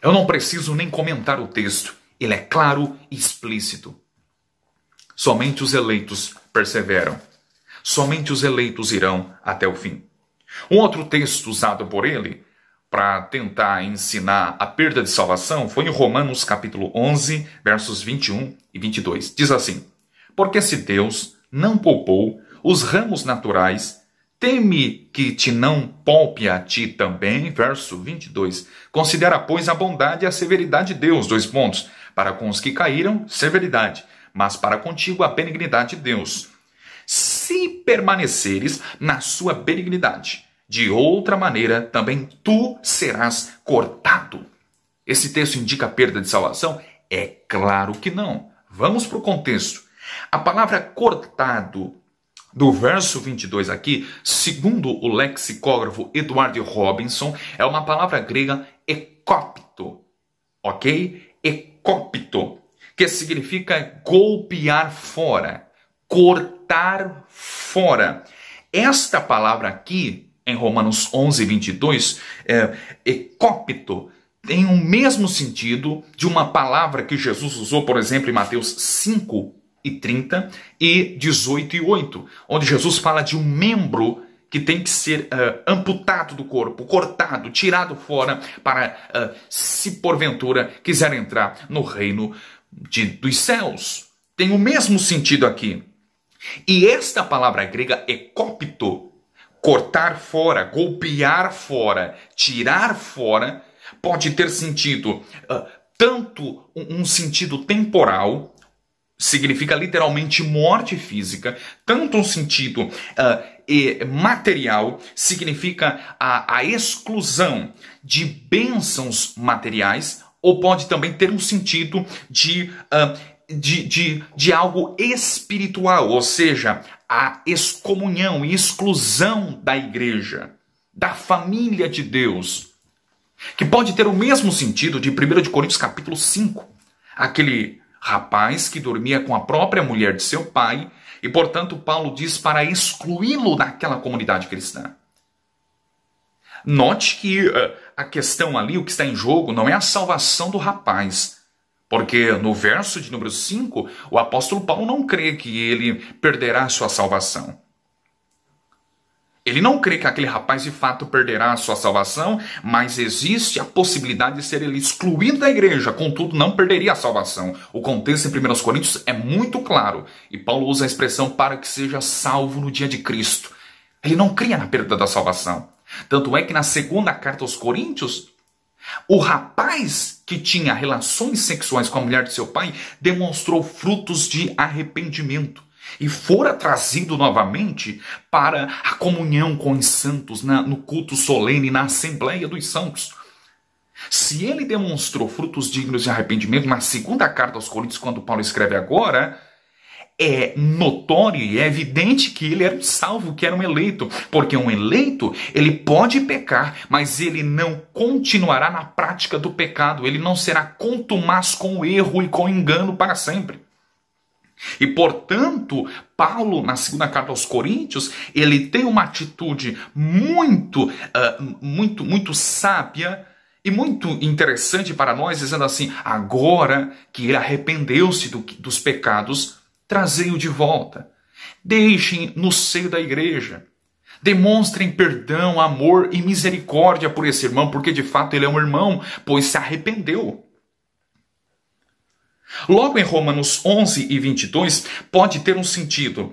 Eu não preciso nem comentar o texto. Ele é claro e explícito. Somente os eleitos perseveram. Somente os eleitos irão até o fim. Um outro texto usado por ele para tentar ensinar a perda de salvação foi em Romanos capítulo 11, versos 21 e 22. Diz assim: porque se Deus não poupou os ramos naturais, teme que te não poupe a ti também. Verso 22. Considera, pois, a bondade e a severidade de Deus. Para com os que caíram, severidade, mas para contigo a benignidade de Deus. Se permaneceres na sua benignidade, de outra maneira também tu serás cortado. Esse texto indica a perda de salvação? É claro que não. Vamos para o contexto. A palavra cortado do verso 22 aqui, segundo o lexicógrafo Edward Robinson, é uma palavra grega ekopto, ok? Ekopto, que significa golpear fora, cortar fora. Esta palavra aqui, em Romanos 11, 22, ekopto, tem o mesmo sentido de uma palavra que Jesus usou, por exemplo, em Mateus 5 e 30 e 18 e 8, onde Jesus fala de um membro que tem que ser amputado do corpo, cortado, tirado fora, para, se porventura quiser entrar no reino dos céus. Tem o mesmo sentido aqui. E esta palavra grega, ekopto, cortar fora, golpear fora, tirar fora, pode ter sentido tanto um sentido temporal, significa literalmente morte física, tanto um sentido material, significa a exclusão de bênçãos materiais, ou pode também ter um sentido de algo espiritual, ou seja, a excomunhão e exclusão da igreja, da família de Deus, que pode ter o mesmo sentido de 1 de Coríntios capítulo 5, aquele rapaz que dormia com a própria mulher de seu pai, e portanto Paulo diz para excluí-lo daquela comunidade cristã. Note que a questão ali, o que está em jogo, não é a salvação do rapaz, porque no verso de número 5, o apóstolo Paulo não crê que ele perderá a sua salvação. Ele não crê que aquele rapaz de fato perderá a sua salvação, mas existe a possibilidade de ser ele excluído da igreja, contudo não perderia a salvação. O contexto em 1 Coríntios é muito claro, e Paulo usa a expressão para que seja salvo no dia de Cristo. Ele não cria na perda da salvação. Tanto é que na segunda carta aos Coríntios, o rapaz que tinha relações sexuais com a mulher de seu pai demonstrou frutos de arrependimento e fora trazido novamente para a comunhão com os santos, no culto solene, na Assembleia dos Santos. Se ele demonstrou frutos dignos de arrependimento na segunda carta aos Coríntios, quando Paulo escreve agora, é notório e é evidente que ele era um salvo, que era um eleito. Porque um eleito, ele pode pecar, mas ele não continuará na prática do pecado. Ele não será contumaz com o erro e com o engano para sempre. E, portanto, Paulo, na segunda carta aos Coríntios, ele tem uma atitude muito sábia e muito interessante para nós, dizendo assim, agora que ele arrependeu-se dos pecados, trazei-o de volta. Deixem no seio da igreja. Demonstrem perdão, amor e misericórdia por esse irmão, porque de fato ele é um irmão, pois se arrependeu. Logo em Romanos 11 e 22, pode ter um sentido.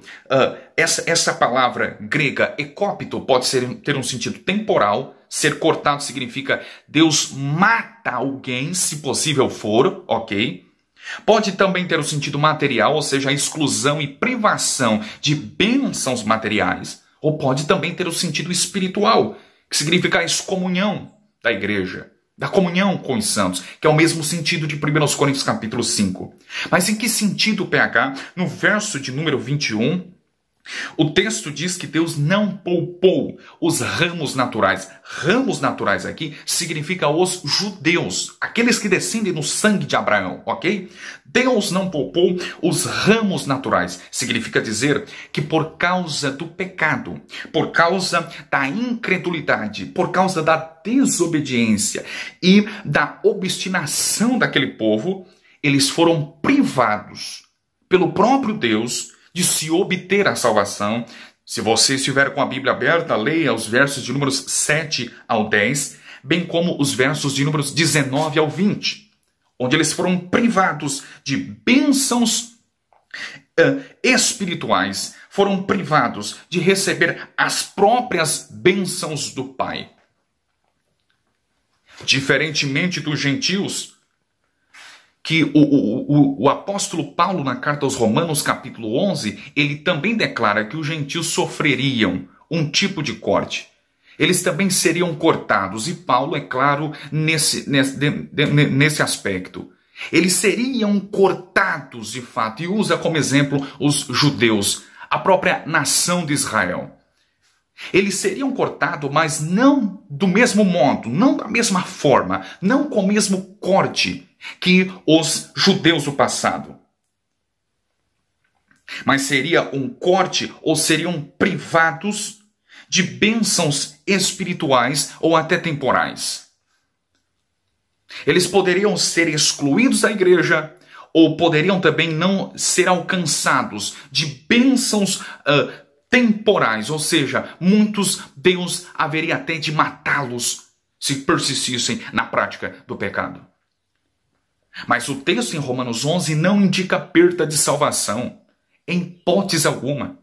Essa palavra grega, ekópito, pode ter um sentido temporal. Ser cortado significa Deus mata alguém, se possível for, ok? Pode também ter um sentido material, ou seja, a exclusão e privação de bênçãos materiais. Ou pode também ter o sentido espiritual, que significa a excomunhão da igreja, da comunhão com os santos, que é o mesmo sentido de 1 Coríntios capítulo 5. Mas em que sentido, PH? No verso de número 21, o texto diz que Deus não poupou os ramos naturais. Ramos naturais aqui significa os judeus, aqueles que descendem no sangue de Abraão, ok? Deus não poupou os ramos naturais. Significa dizer que por causa do pecado, por causa da incredulidade, por causa da desobediência e da obstinação daquele povo, eles foram privados pelo próprio Deus de se obter a salvação. Se você estiver com a Bíblia aberta, leia os versos de números 7 ao 10, bem como os versos de números 19 ao 20, onde eles foram privados de bênçãos espirituais, foram privados de receber as próprias bênçãos do Pai. Diferentemente dos gentios, que o apóstolo Paulo, na carta aos Romanos, capítulo 11, ele também declara que os gentios sofreriam um tipo de corte. Eles também seriam cortados, e Paulo é claro nesse aspecto. Eles seriam cortados de fato, e usa como exemplo os judeus, a própria nação de Israel. Eles seriam cortados, mas não do mesmo modo, não da mesma forma, não com o mesmo corte que os judeus do passado. Mas seria um corte, ou seriam privados de bênçãos espirituais ou até temporais. Eles poderiam ser excluídos da igreja, ou poderiam também não ser alcançados de bênçãos temporais, ou seja, muitos Deus haveria até de matá-los se persistissem na prática do pecado. Mas o texto em Romanos 11 não indica perda de salvação, em hipótese alguma.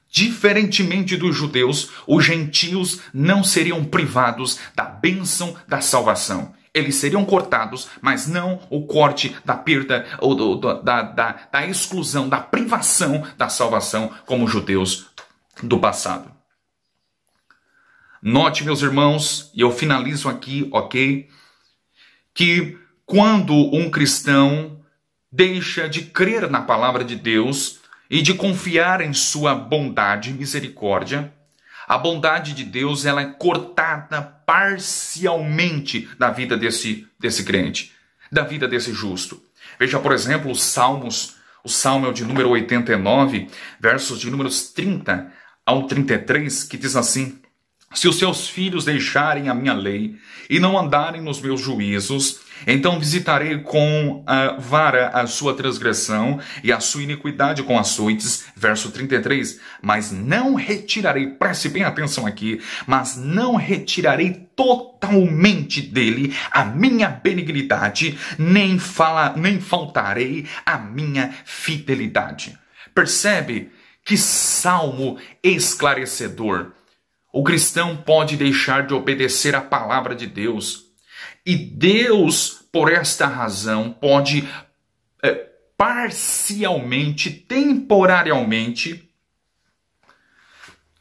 Diferentemente dos judeus, os gentios não seriam privados da bênção da salvação. Eles seriam cortados, mas não o corte da perda, ou da exclusão, da privação da salvação, como os judeus do passado. Note, meus irmãos, e eu finalizo aqui, ok? Que quando um cristão deixa de crer na palavra de Deus e de confiar em sua bondade e misericórdia, a bondade de Deus ela é cortada parcialmente da vida desse crente, da vida desse justo. Veja, por exemplo, os Salmos. O Salmo é o de número 89, versos de números 30 ao 33, que diz assim: se os seus filhos deixarem a minha lei e não andarem nos meus juízos, então visitarei com a vara a sua transgressão e a sua iniquidade com açoites. Verso 33. Mas não retirarei, preste bem atenção aqui, mas não retirarei totalmente dele a minha benignidade, nem faltarei a minha fidelidade. Percebe que salmo esclarecedor. O cristão pode deixar de obedecer a palavra de Deus. E Deus, por esta razão, pode parcialmente, temporariamente,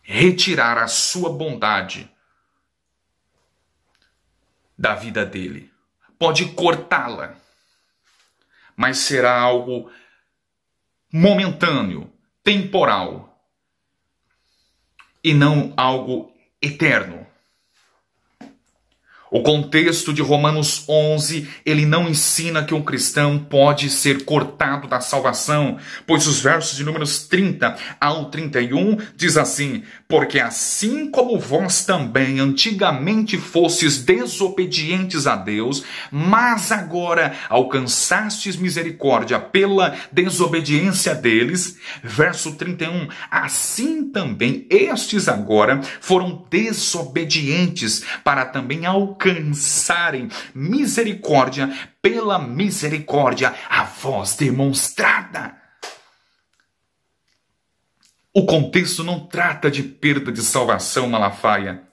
retirar a sua bondade da vida dele. Pode cortá-la, mas será algo momentâneo, temporal, e não algo eterno. O contexto de Romanos 11, ele não ensina que um cristão pode ser cortado da salvação, pois os versos de números 30 ao 31 diz assim: porque assim como vós também antigamente fostes desobedientes a Deus, mas agora alcançastes misericórdia pela desobediência deles, verso 31, assim também estes agora foram desobedientes para também alcançarem misericórdia pela misericórdia a vós demonstrada. O contexto não trata de perda de salvação, Malafaia.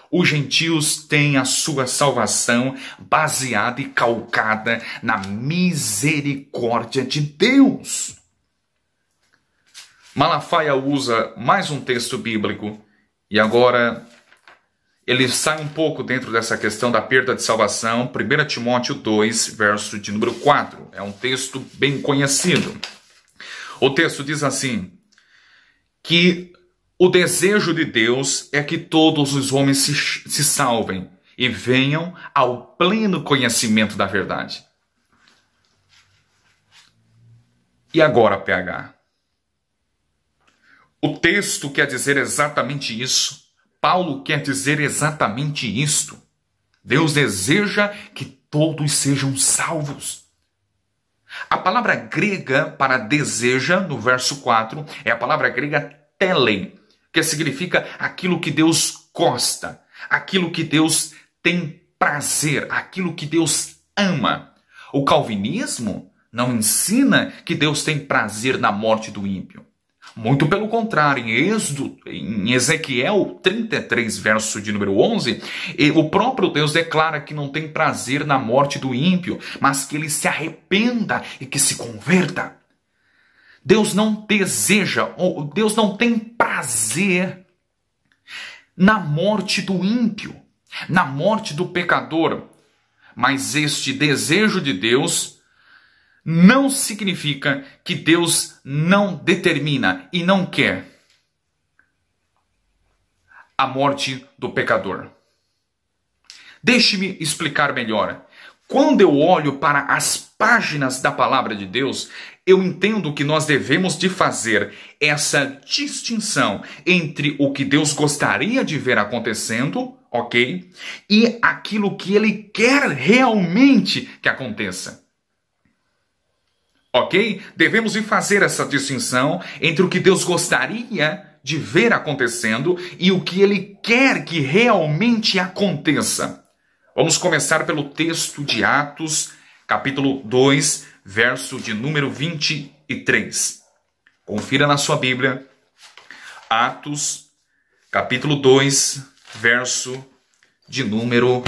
Os gentios têm a sua salvação baseada e calcada na misericórdia de Deus. Malafaia usa mais um texto bíblico e agora ele sai um pouco dentro dessa questão da perda de salvação. 1 Timóteo 2, verso de número 4. É um texto bem conhecido. O texto diz assim, que o desejo de Deus é que todos os homens se salvem e venham ao pleno conhecimento da verdade. E agora, PH? O texto quer dizer exatamente isso. Paulo quer dizer exatamente isto. Deus deseja que todos sejam salvos. A palavra grega para deseja, no verso 4, é a palavra grega tele, que significa aquilo que Deus gosta, aquilo que Deus tem prazer, aquilo que Deus ama. O calvinismo não ensina que Deus tem prazer na morte do ímpio. Muito pelo contrário, em Ezequiel 33, verso de número 11, o próprio Deus declara que não tem prazer na morte do ímpio, mas que ele se arrependa e que se converta. Deus não deseja, ou Deus não tem prazer na morte do ímpio, na morte do pecador, mas este desejo de Deus não significa que Deus não determina e não quer a morte do pecador. Deixe-me explicar melhor. Quando eu olho para as páginas da palavra de Deus, eu entendo que nós devemos de fazer essa distinção entre o que Deus gostaria de ver acontecendo, ok? E aquilo que Ele quer realmente que aconteça. Ok? Devemos de fazer essa distinção entre o que Deus gostaria de ver acontecendo e o que Ele quer que realmente aconteça. Vamos começar pelo texto de Atos, capítulo 2, verso de número 23. Confira na sua Bíblia. Atos, capítulo 2, verso de número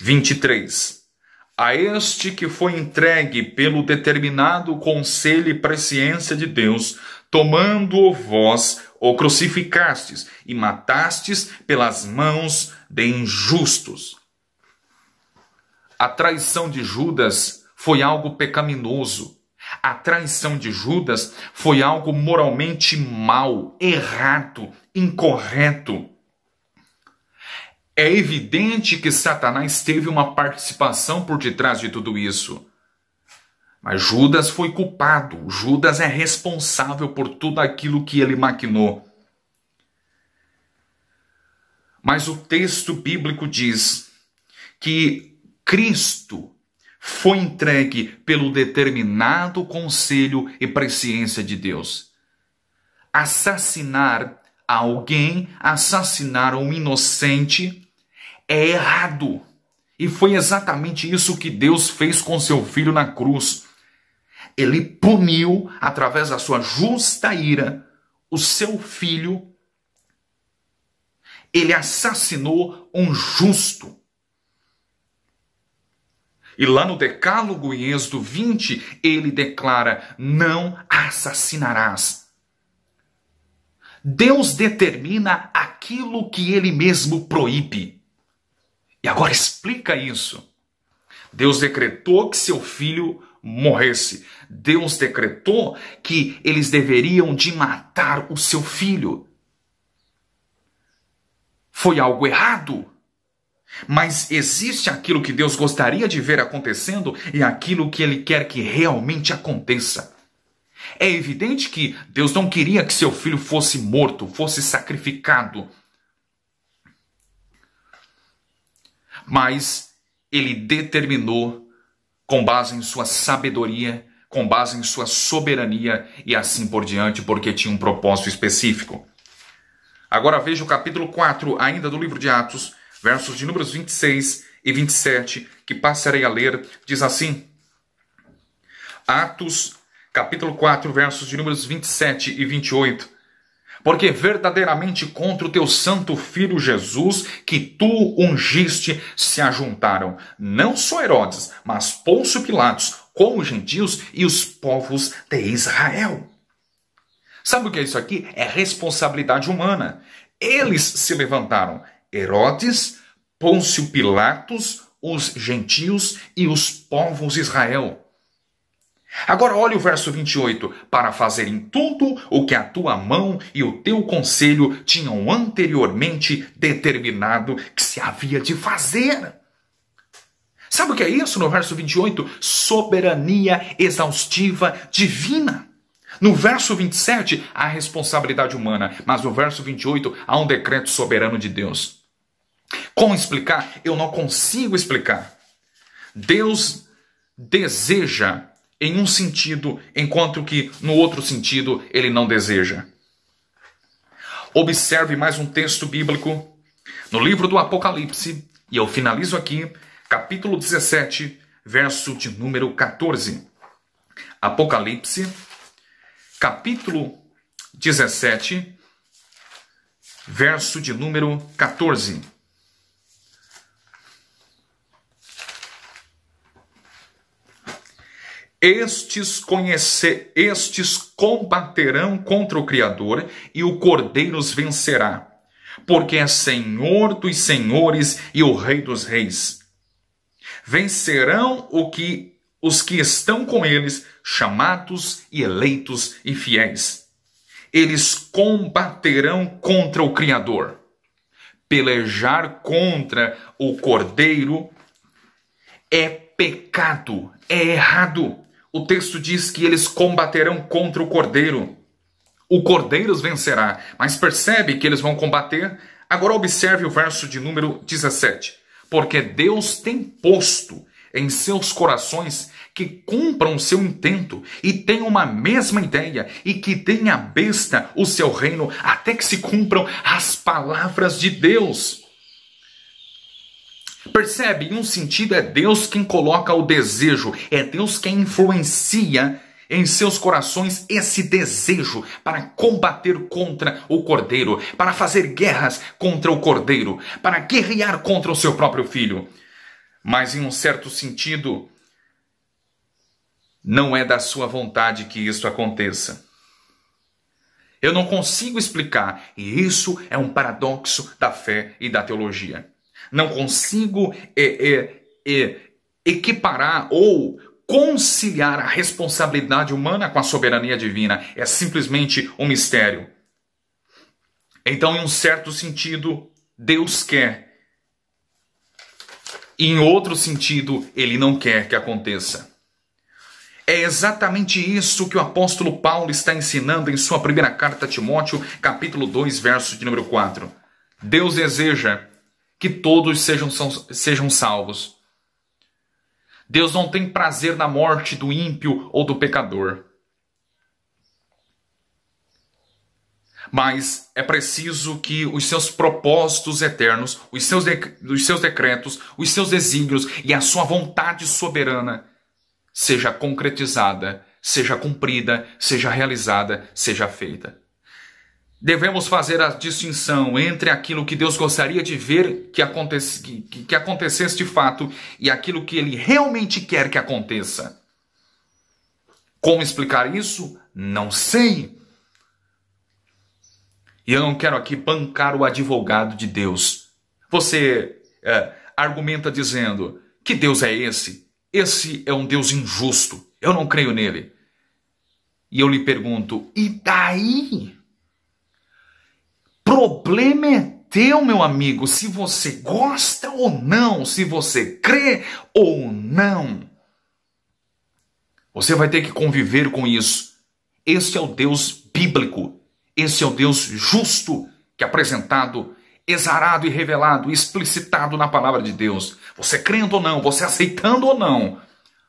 23. a este que foi entregue pelo determinado conselho e presciência de Deus, tomando-o vós, o crucificastes e matastes pelas mãos de injustos. A traição de Judas foi algo pecaminoso. A traição de Judas foi algo moralmente mau, errado, incorreto. É evidente que Satanás teve uma participação por detrás de tudo isso. Mas Judas foi culpado. Judas é responsável por tudo aquilo que ele maquinou. Mas o texto bíblico diz que Cristo foi entregue pelo determinado conselho e presciência de Deus. Assassinar alguém, assassinar um inocente, é errado. E foi exatamente isso que Deus fez com seu filho na cruz. Ele puniu, através da sua justa ira, o seu filho. Ele assassinou um justo. E lá no Decálogo, em Êxodo 20, ele declara: não assassinarás. Deus determina aquilo que ele mesmo proíbe. E agora explica isso. Deus decretou que seu filho morresse. Deus decretou que eles deveriam de matar o seu filho. Foi algo errado. Mas existe aquilo que Deus gostaria de ver acontecendo e aquilo que Ele quer que realmente aconteça. É evidente que Deus não queria que seu filho fosse morto, fosse sacrificado. Mas Ele determinou, com base em sua sabedoria, com base em sua soberania e assim por diante, porque tinha um propósito específico. Agora veja o capítulo 4, ainda do livro de Atos, versos de números 26 e 27, que passarei a ler, diz assim. Atos, capítulo 4, versos de números 27 e 28. Porque verdadeiramente contra o teu santo filho Jesus, que tu ungiste, se ajuntaram, não só Herodes, mas Pôncio Pilatos, com os gentios e os povos de Israel. Sabe o que é isso aqui? É responsabilidade humana. Eles se levantaram. Herodes, Pôncio Pilatos, os gentios e os povos de Israel. Agora olha o verso 28. Para fazerem tudo o que a tua mão e o teu conselho tinham anteriormente determinado que se havia de fazer. Sabe o que é isso no verso 28? Soberania exaustiva divina. No verso 27, há responsabilidade humana, mas no verso 28, há um decreto soberano de Deus. Como explicar? Eu não consigo explicar. Deus deseja em um sentido, enquanto que no outro sentido ele não deseja. Observe mais um texto bíblico no livro do Apocalipse, e eu finalizo aqui, capítulo 17, verso de número 14. Apocalipse, capítulo 17, verso de número 14. Estes combaterão contra o Criador, e o Cordeiro os vencerá, porque é Senhor dos senhores e o Rei dos reis. Vencerão os que estão com eles, chamados e eleitos e fiéis. Eles combaterão contra o Criador. Pelejar contra o Cordeiro é pecado, é errado. O texto diz que eles combaterão contra o Cordeiro. O Cordeiro os vencerá. Mas percebe que eles vão combater? Agora observe o verso de número 17. Porque Deus tem posto em seus corações que cumpram o seu intento e tenham uma mesma ideia e que deem à besta o seu reino até que se cumpram as palavras de Deus. Percebe? Em um sentido é Deus quem coloca o desejo, é Deus quem influencia em seus corações esse desejo para combater contra o Cordeiro, para fazer guerras contra o Cordeiro, para guerrear contra o seu próprio filho. mas em um certo sentido, não é da sua vontade que isso aconteça. Eu não consigo explicar, e isso é um paradoxo da fé e da teologia. Não consigo equiparar ou conciliar a responsabilidade humana com a soberania divina. É simplesmente um mistério. Então, em um certo sentido, Deus quer. E em outro sentido, Ele não quer que aconteça. É exatamente isso que o apóstolo Paulo está ensinando em sua primeira carta a Timóteo, capítulo 2, verso de número 4. Deus deseja que todos sejam salvos. Deus não tem prazer na morte do ímpio ou do pecador. Mas é preciso que os seus propósitos eternos, os seus decretos, os seus desígnios e a sua vontade soberana seja concretizada, seja cumprida, seja realizada, seja feita. Devemos fazer a distinção entre aquilo que Deus gostaria de ver que acontecesse de fato e aquilo que Ele realmente quer que aconteça. Como explicar isso? Não sei. E eu não quero aqui bancar o advogado de Deus. Você argumenta dizendo que Deus é esse? Esse é um Deus injusto. Eu não creio nele. E eu lhe pergunto, e daí? Problema é teu, meu amigo, se você gosta ou não, se você crê ou não. Você vai ter que conviver com isso. Este é o Deus bíblico. Esse é o Deus justo que é apresentado, exarado e revelado, explicitado na palavra de Deus. Você crendo ou não, você aceitando ou não.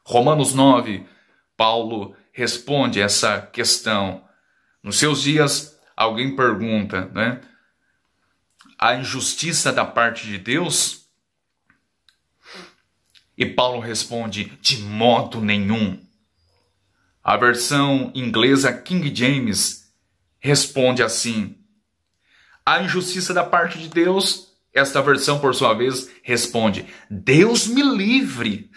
Romanos 9, Paulo responde essa questão. Nos seus dias, alguém pergunta, né? A injustiça da parte de Deus? E Paulo responde, de modo nenhum. A versão inglesa King James responde assim. A injustiça da parte de Deus, esta versão, por sua vez, responde, Deus me livre.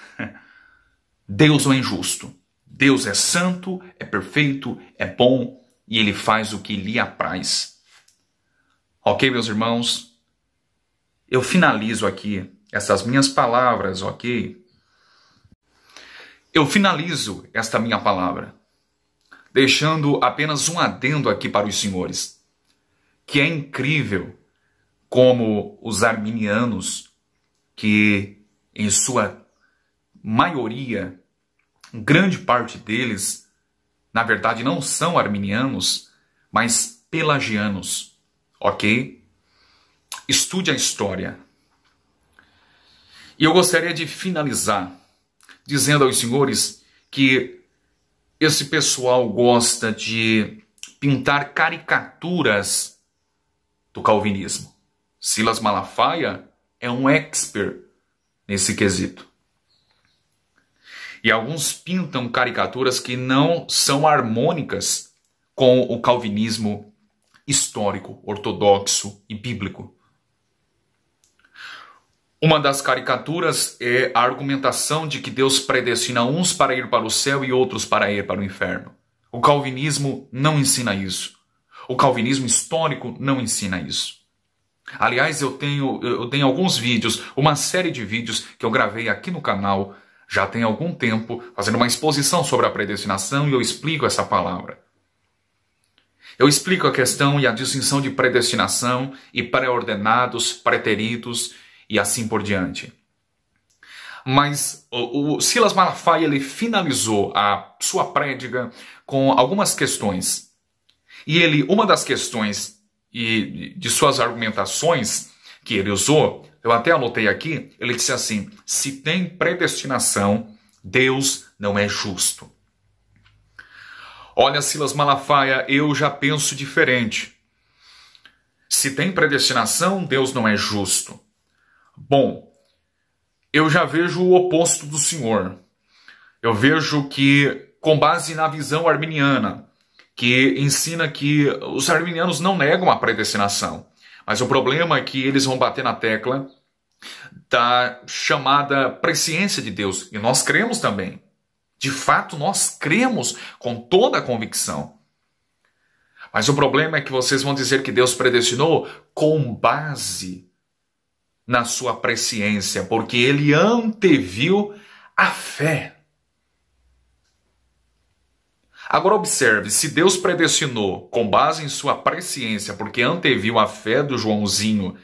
Deus não é injusto. Deus é santo, é perfeito, é bom e Ele faz o que lhe apraz. Ok, meus irmãos? Eu finalizo aqui essas minhas palavras, ok? Eu finalizo esta minha palavra, deixando apenas um adendo aqui para os senhores, que é incrível como os arminianos, que em sua maioria, grande parte deles, na verdade não são arminianos, mas pelagianos, ok? Estude a história. E eu gostaria de finalizar dizendo aos senhores que esse pessoal gosta de pintar caricaturas do calvinismo. Silas Malafaia é um expert nesse quesito. E alguns pintam caricaturas que não são harmônicas com o calvinismo histórico, ortodoxo e bíblico. Uma das caricaturas é a argumentação de que Deus predestina uns para ir para o céu e outros para ir para o inferno. O calvinismo não ensina isso. O calvinismo histórico não ensina isso. Aliás, eu tenho alguns vídeos, uma série de vídeos que eu gravei aqui no canal já tem algum tempo, fazendo uma exposição sobre a predestinação e eu explico essa palavra. Eu explico a questão e a distinção de predestinação e pré-ordenados, preteridos e assim por diante. Mas o Silas Malafaia ele finalizou a sua prédica com algumas questões. E uma das questões e de suas argumentações que ele usou, eu até anotei aqui, ele disse assim, se tem predestinação, Deus não é justo. Olha, Silas Malafaia, eu já penso diferente. Se tem predestinação, Deus não é justo. Bom, eu já vejo o oposto do senhor. Eu vejo que, com base na visão arminiana, que ensina que os arminianos não negam a predestinação, mas o problema é que eles vão bater na tecla da chamada presciência de Deus. E nós cremos também. De fato, nós cremos com toda a convicção. Mas o problema é que vocês vão dizer que Deus predestinou com base na sua presciência, porque Ele anteviu a fé. Agora observe, se Deus predestinou com base em sua presciência, porque anteviu a fé do Joãozinho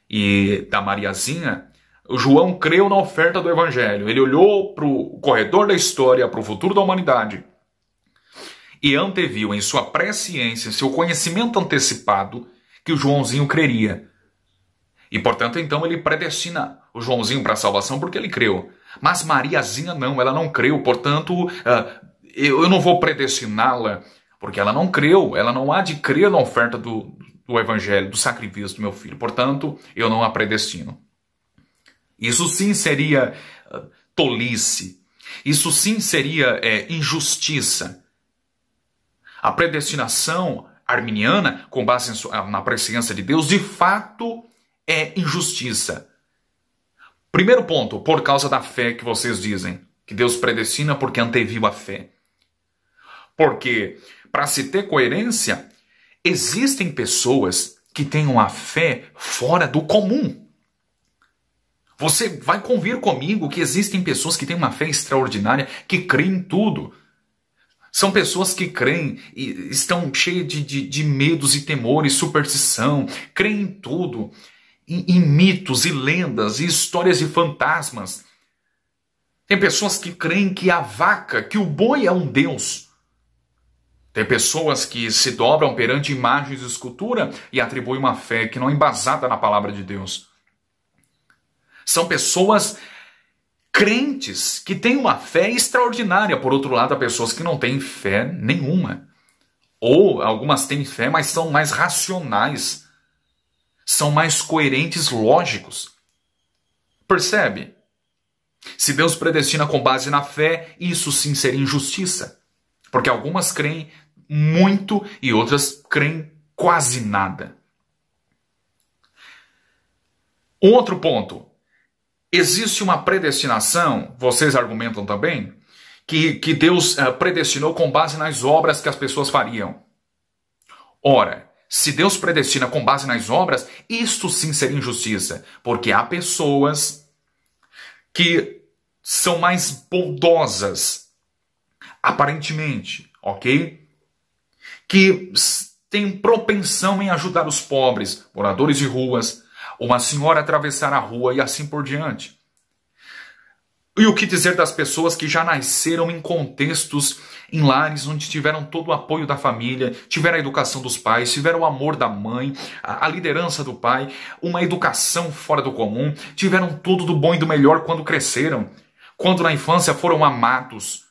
e da Mariazinha, o João creu na oferta do Evangelho. Ele olhou para o corredor da história, para o futuro da humanidade, e anteviu em sua presciência, seu conhecimento antecipado, que o Joãozinho creria. E, portanto, então ele predestina o Joãozinho para a salvação porque ele creu. Mas Mariazinha não, ela não creu, portanto, eu não vou predestiná-la, porque ela não creu, ela não há de crer na oferta do Evangelho, do sacrifício do meu filho. Portanto, eu não a predestino. Isso sim seria tolice. Isso sim seria injustiça. A predestinação arminiana, com base na presciência de Deus, de fato é injustiça. Primeiro ponto, por causa da fé que vocês dizem, que Deus predestina porque anteviu a fé. Porque, para se ter coerência, existem pessoas que têm uma fé fora do comum. Você vai convir comigo que existem pessoas que têm uma fé extraordinária, que creem em tudo. São pessoas que creem e estão cheias de medos e temores, superstição, creem em tudo, em mitos e lendas e histórias de fantasmas. Tem pessoas que creem que a vaca, que o boi é um deus. Tem pessoas que se dobram perante imagens de escultura e atribuem uma fé que não é embasada na palavra de Deus. São pessoas crentes que têm uma fé extraordinária. Por outro lado, há pessoas que não têm fé nenhuma. Ou algumas têm fé, mas são mais racionais. São mais coerentes, lógicos. Percebe? Se Deus predestina com base na fé, isso sim seria injustiça. Porque algumas creem muito e outras creem quase nada. Outro ponto. Existe uma predestinação, vocês argumentam também, que Deus predestinou com base nas obras que as pessoas fariam. Ora, se Deus predestina com base nas obras, isto sim seria injustiça, porque há pessoas que são mais bondosas, aparentemente, ok? Que têm propensão em ajudar os pobres, moradores de ruas, uma senhora atravessar a rua e assim por diante. E o que dizer das pessoas que já nasceram em contextos, em lares onde tiveram todo o apoio da família, tiveram a educação dos pais, tiveram o amor da mãe, a liderança do pai, uma educação fora do comum, tiveram tudo do bom e do melhor quando cresceram, quando na infância foram amados.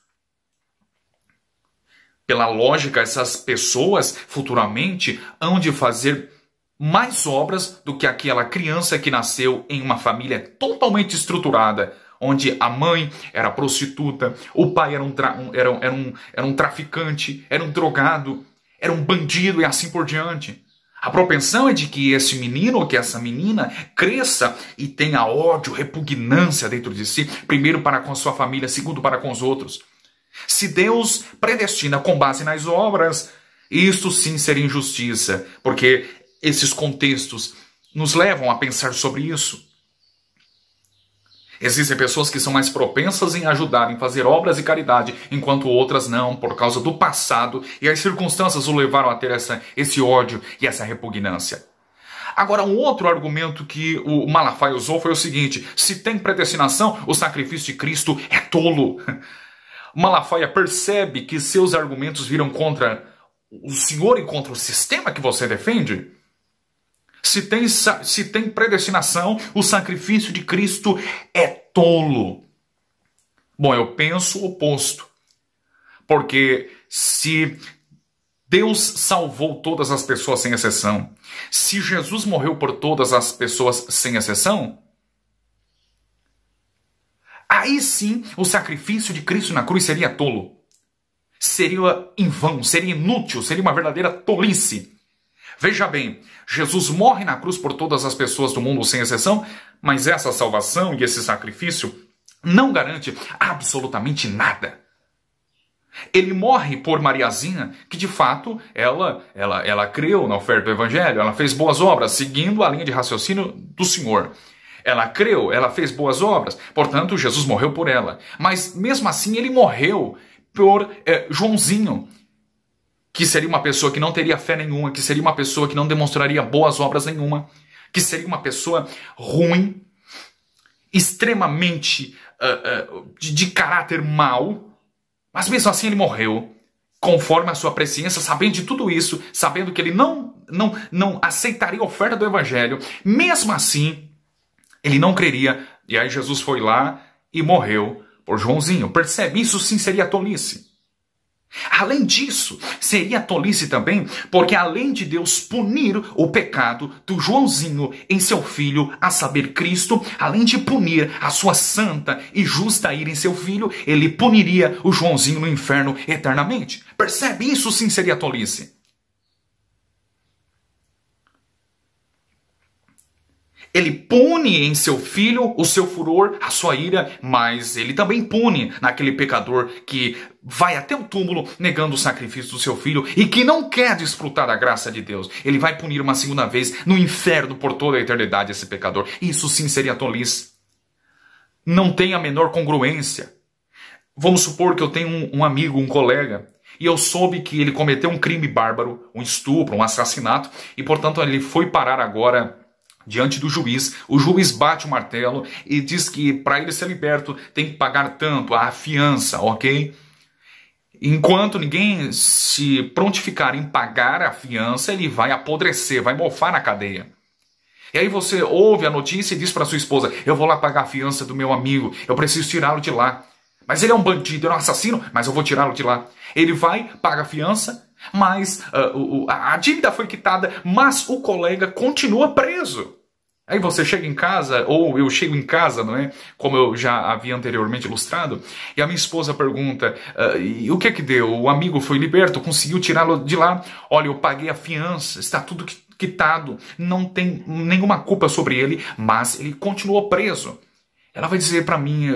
Pela lógica, essas pessoas futuramente hão de fazer mais obras do que aquela criança que nasceu em uma família totalmente estruturada, onde a mãe era prostituta, o pai era um traficante, era um drogado, era um bandido e assim por diante. A propensão é de que esse menino ou que essa menina cresça e tenha ódio, repugnância dentro de si, primeiro para com a sua família, segundo para com os outros. Se Deus predestina com base nas obras, isto sim seria injustiça, porque esses contextos nos levam a pensar sobre isso. Existem pessoas que são mais propensas em ajudar, em fazer obras de caridade, enquanto outras não, por causa do passado, e as circunstâncias o levaram a ter esse ódio e essa repugnância. Agora, um outro argumento que o Malafaia usou foi o seguinte: se tem predestinação, o sacrifício de Cristo é tolo. Malafaia percebe que seus argumentos viram contra o Senhor e contra o sistema que você defende? Se tem predestinação, o sacrifício de Cristo é tolo. Bom, eu penso o oposto. Porque se Deus salvou todas as pessoas sem exceção, se Jesus morreu por todas as pessoas sem exceção, aí sim o sacrifício de Cristo na cruz seria tolo. Seria em vão, seria inútil, seria uma verdadeira tolice. Veja bem, Jesus morre na cruz por todas as pessoas do mundo sem exceção, Mas essa salvação e esse sacrifício não garante absolutamente nada. Ele morre por Mariazinha, que de fato ela creu na oferta do evangelho, ela fez boas obras, seguindo a linha de raciocínio do Senhor. Ela creu, ela fez boas obras, portanto Jesus morreu por ela. Mas mesmo assim ele morreu por Joãozinho, que seria uma pessoa que não teria fé nenhuma, que seria uma pessoa que não demonstraria boas obras nenhuma, que seria uma pessoa ruim, extremamente de caráter mau. Mas mesmo assim ele morreu, conforme a sua presciência, sabendo de tudo isso, sabendo que ele não aceitaria a oferta do evangelho. Mesmo assim, ele não creria. E aí Jesus foi lá e morreu por Joãozinho. Percebe? Isso sim seria tolice. Além disso, seria tolice também, porque além de Deus punir o pecado do Joãozinho em seu filho, a saber, Cristo, além de punir a sua santa e justa ira em seu filho, ele puniria o Joãozinho no inferno eternamente. Percebe? Isso sim seria tolice. Ele pune em seu filho o seu furor, a sua ira, mas ele também pune naquele pecador que vai até o túmulo negando o sacrifício do seu filho e que não quer desfrutar da graça de Deus. Ele vai punir uma segunda vez no inferno por toda a eternidade esse pecador. Isso sim seria tolice. Não tem a menor congruência. Vamos supor que eu tenho um amigo, um colega, e eu soube que ele cometeu um crime bárbaro, um estupro, um assassinato, e portanto ele foi parar agora diante do juiz. O juiz bate o martelo e diz que para ele ser liberto tem que pagar tanto, a fiança, ok? Enquanto ninguém se prontificar em pagar a fiança, ele vai apodrecer, vai mofar na cadeia. E aí você ouve a notícia e diz para sua esposa: eu vou lá pagar a fiança do meu amigo, eu preciso tirá-lo de lá. Mas ele é um bandido, ele é um assassino, mas eu vou tirá-lo de lá. Ele vai, paga a fiança, mas a dívida foi quitada, mas o colega continua preso. Aí você chega em casa, ou eu chego em casa, não é? Como eu já havia anteriormente ilustrado, e a minha esposa pergunta: e o que que deu? O amigo foi liberto, conseguiu tirá-lo de lá? Olha, eu paguei a fiança, está tudo quitado, não tem nenhuma culpa sobre ele, mas ele continuou preso. Ela vai dizer para mim: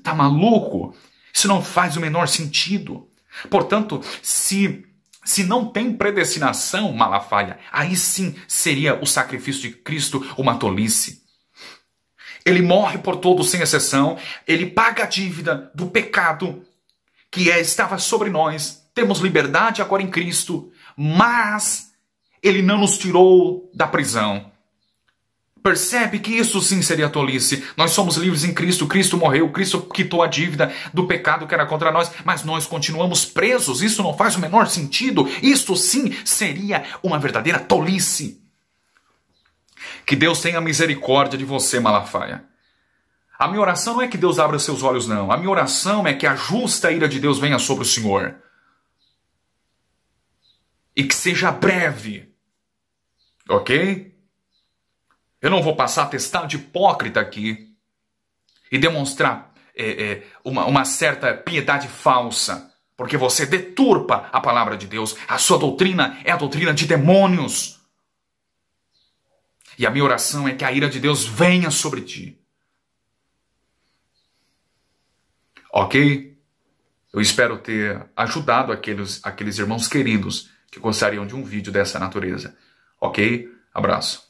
tá maluco? Isso não faz o menor sentido. Portanto, se não tem predestinação, Malafaia, aí sim seria o sacrifício de Cristo uma tolice. Ele morre por todos sem exceção, ele paga a dívida do pecado que estava sobre nós. Temos liberdade agora em Cristo, mas ele não nos tirou da prisão. Percebe que isso sim seria tolice. Nós somos livres em Cristo, Cristo morreu, Cristo quitou a dívida do pecado que era contra nós, mas nós continuamos presos. Isso não faz o menor sentido. Isso sim seria uma verdadeira tolice. Que Deus tenha misericórdia de você, Malafaia. A minha oração não é que Deus abra seus olhos, não. A minha oração é que a justa ira de Deus venha sobre o Senhor. E que seja breve. Ok? Eu não vou passar atestado de hipócrita aqui e demonstrar uma certa piedade falsa, porque você deturpa a palavra de Deus. A sua doutrina é a doutrina de demônios. E a minha oração é que a ira de Deus venha sobre ti. Ok? Eu espero ter ajudado aqueles irmãos queridos que gostariam de um vídeo dessa natureza. Ok? Abraço.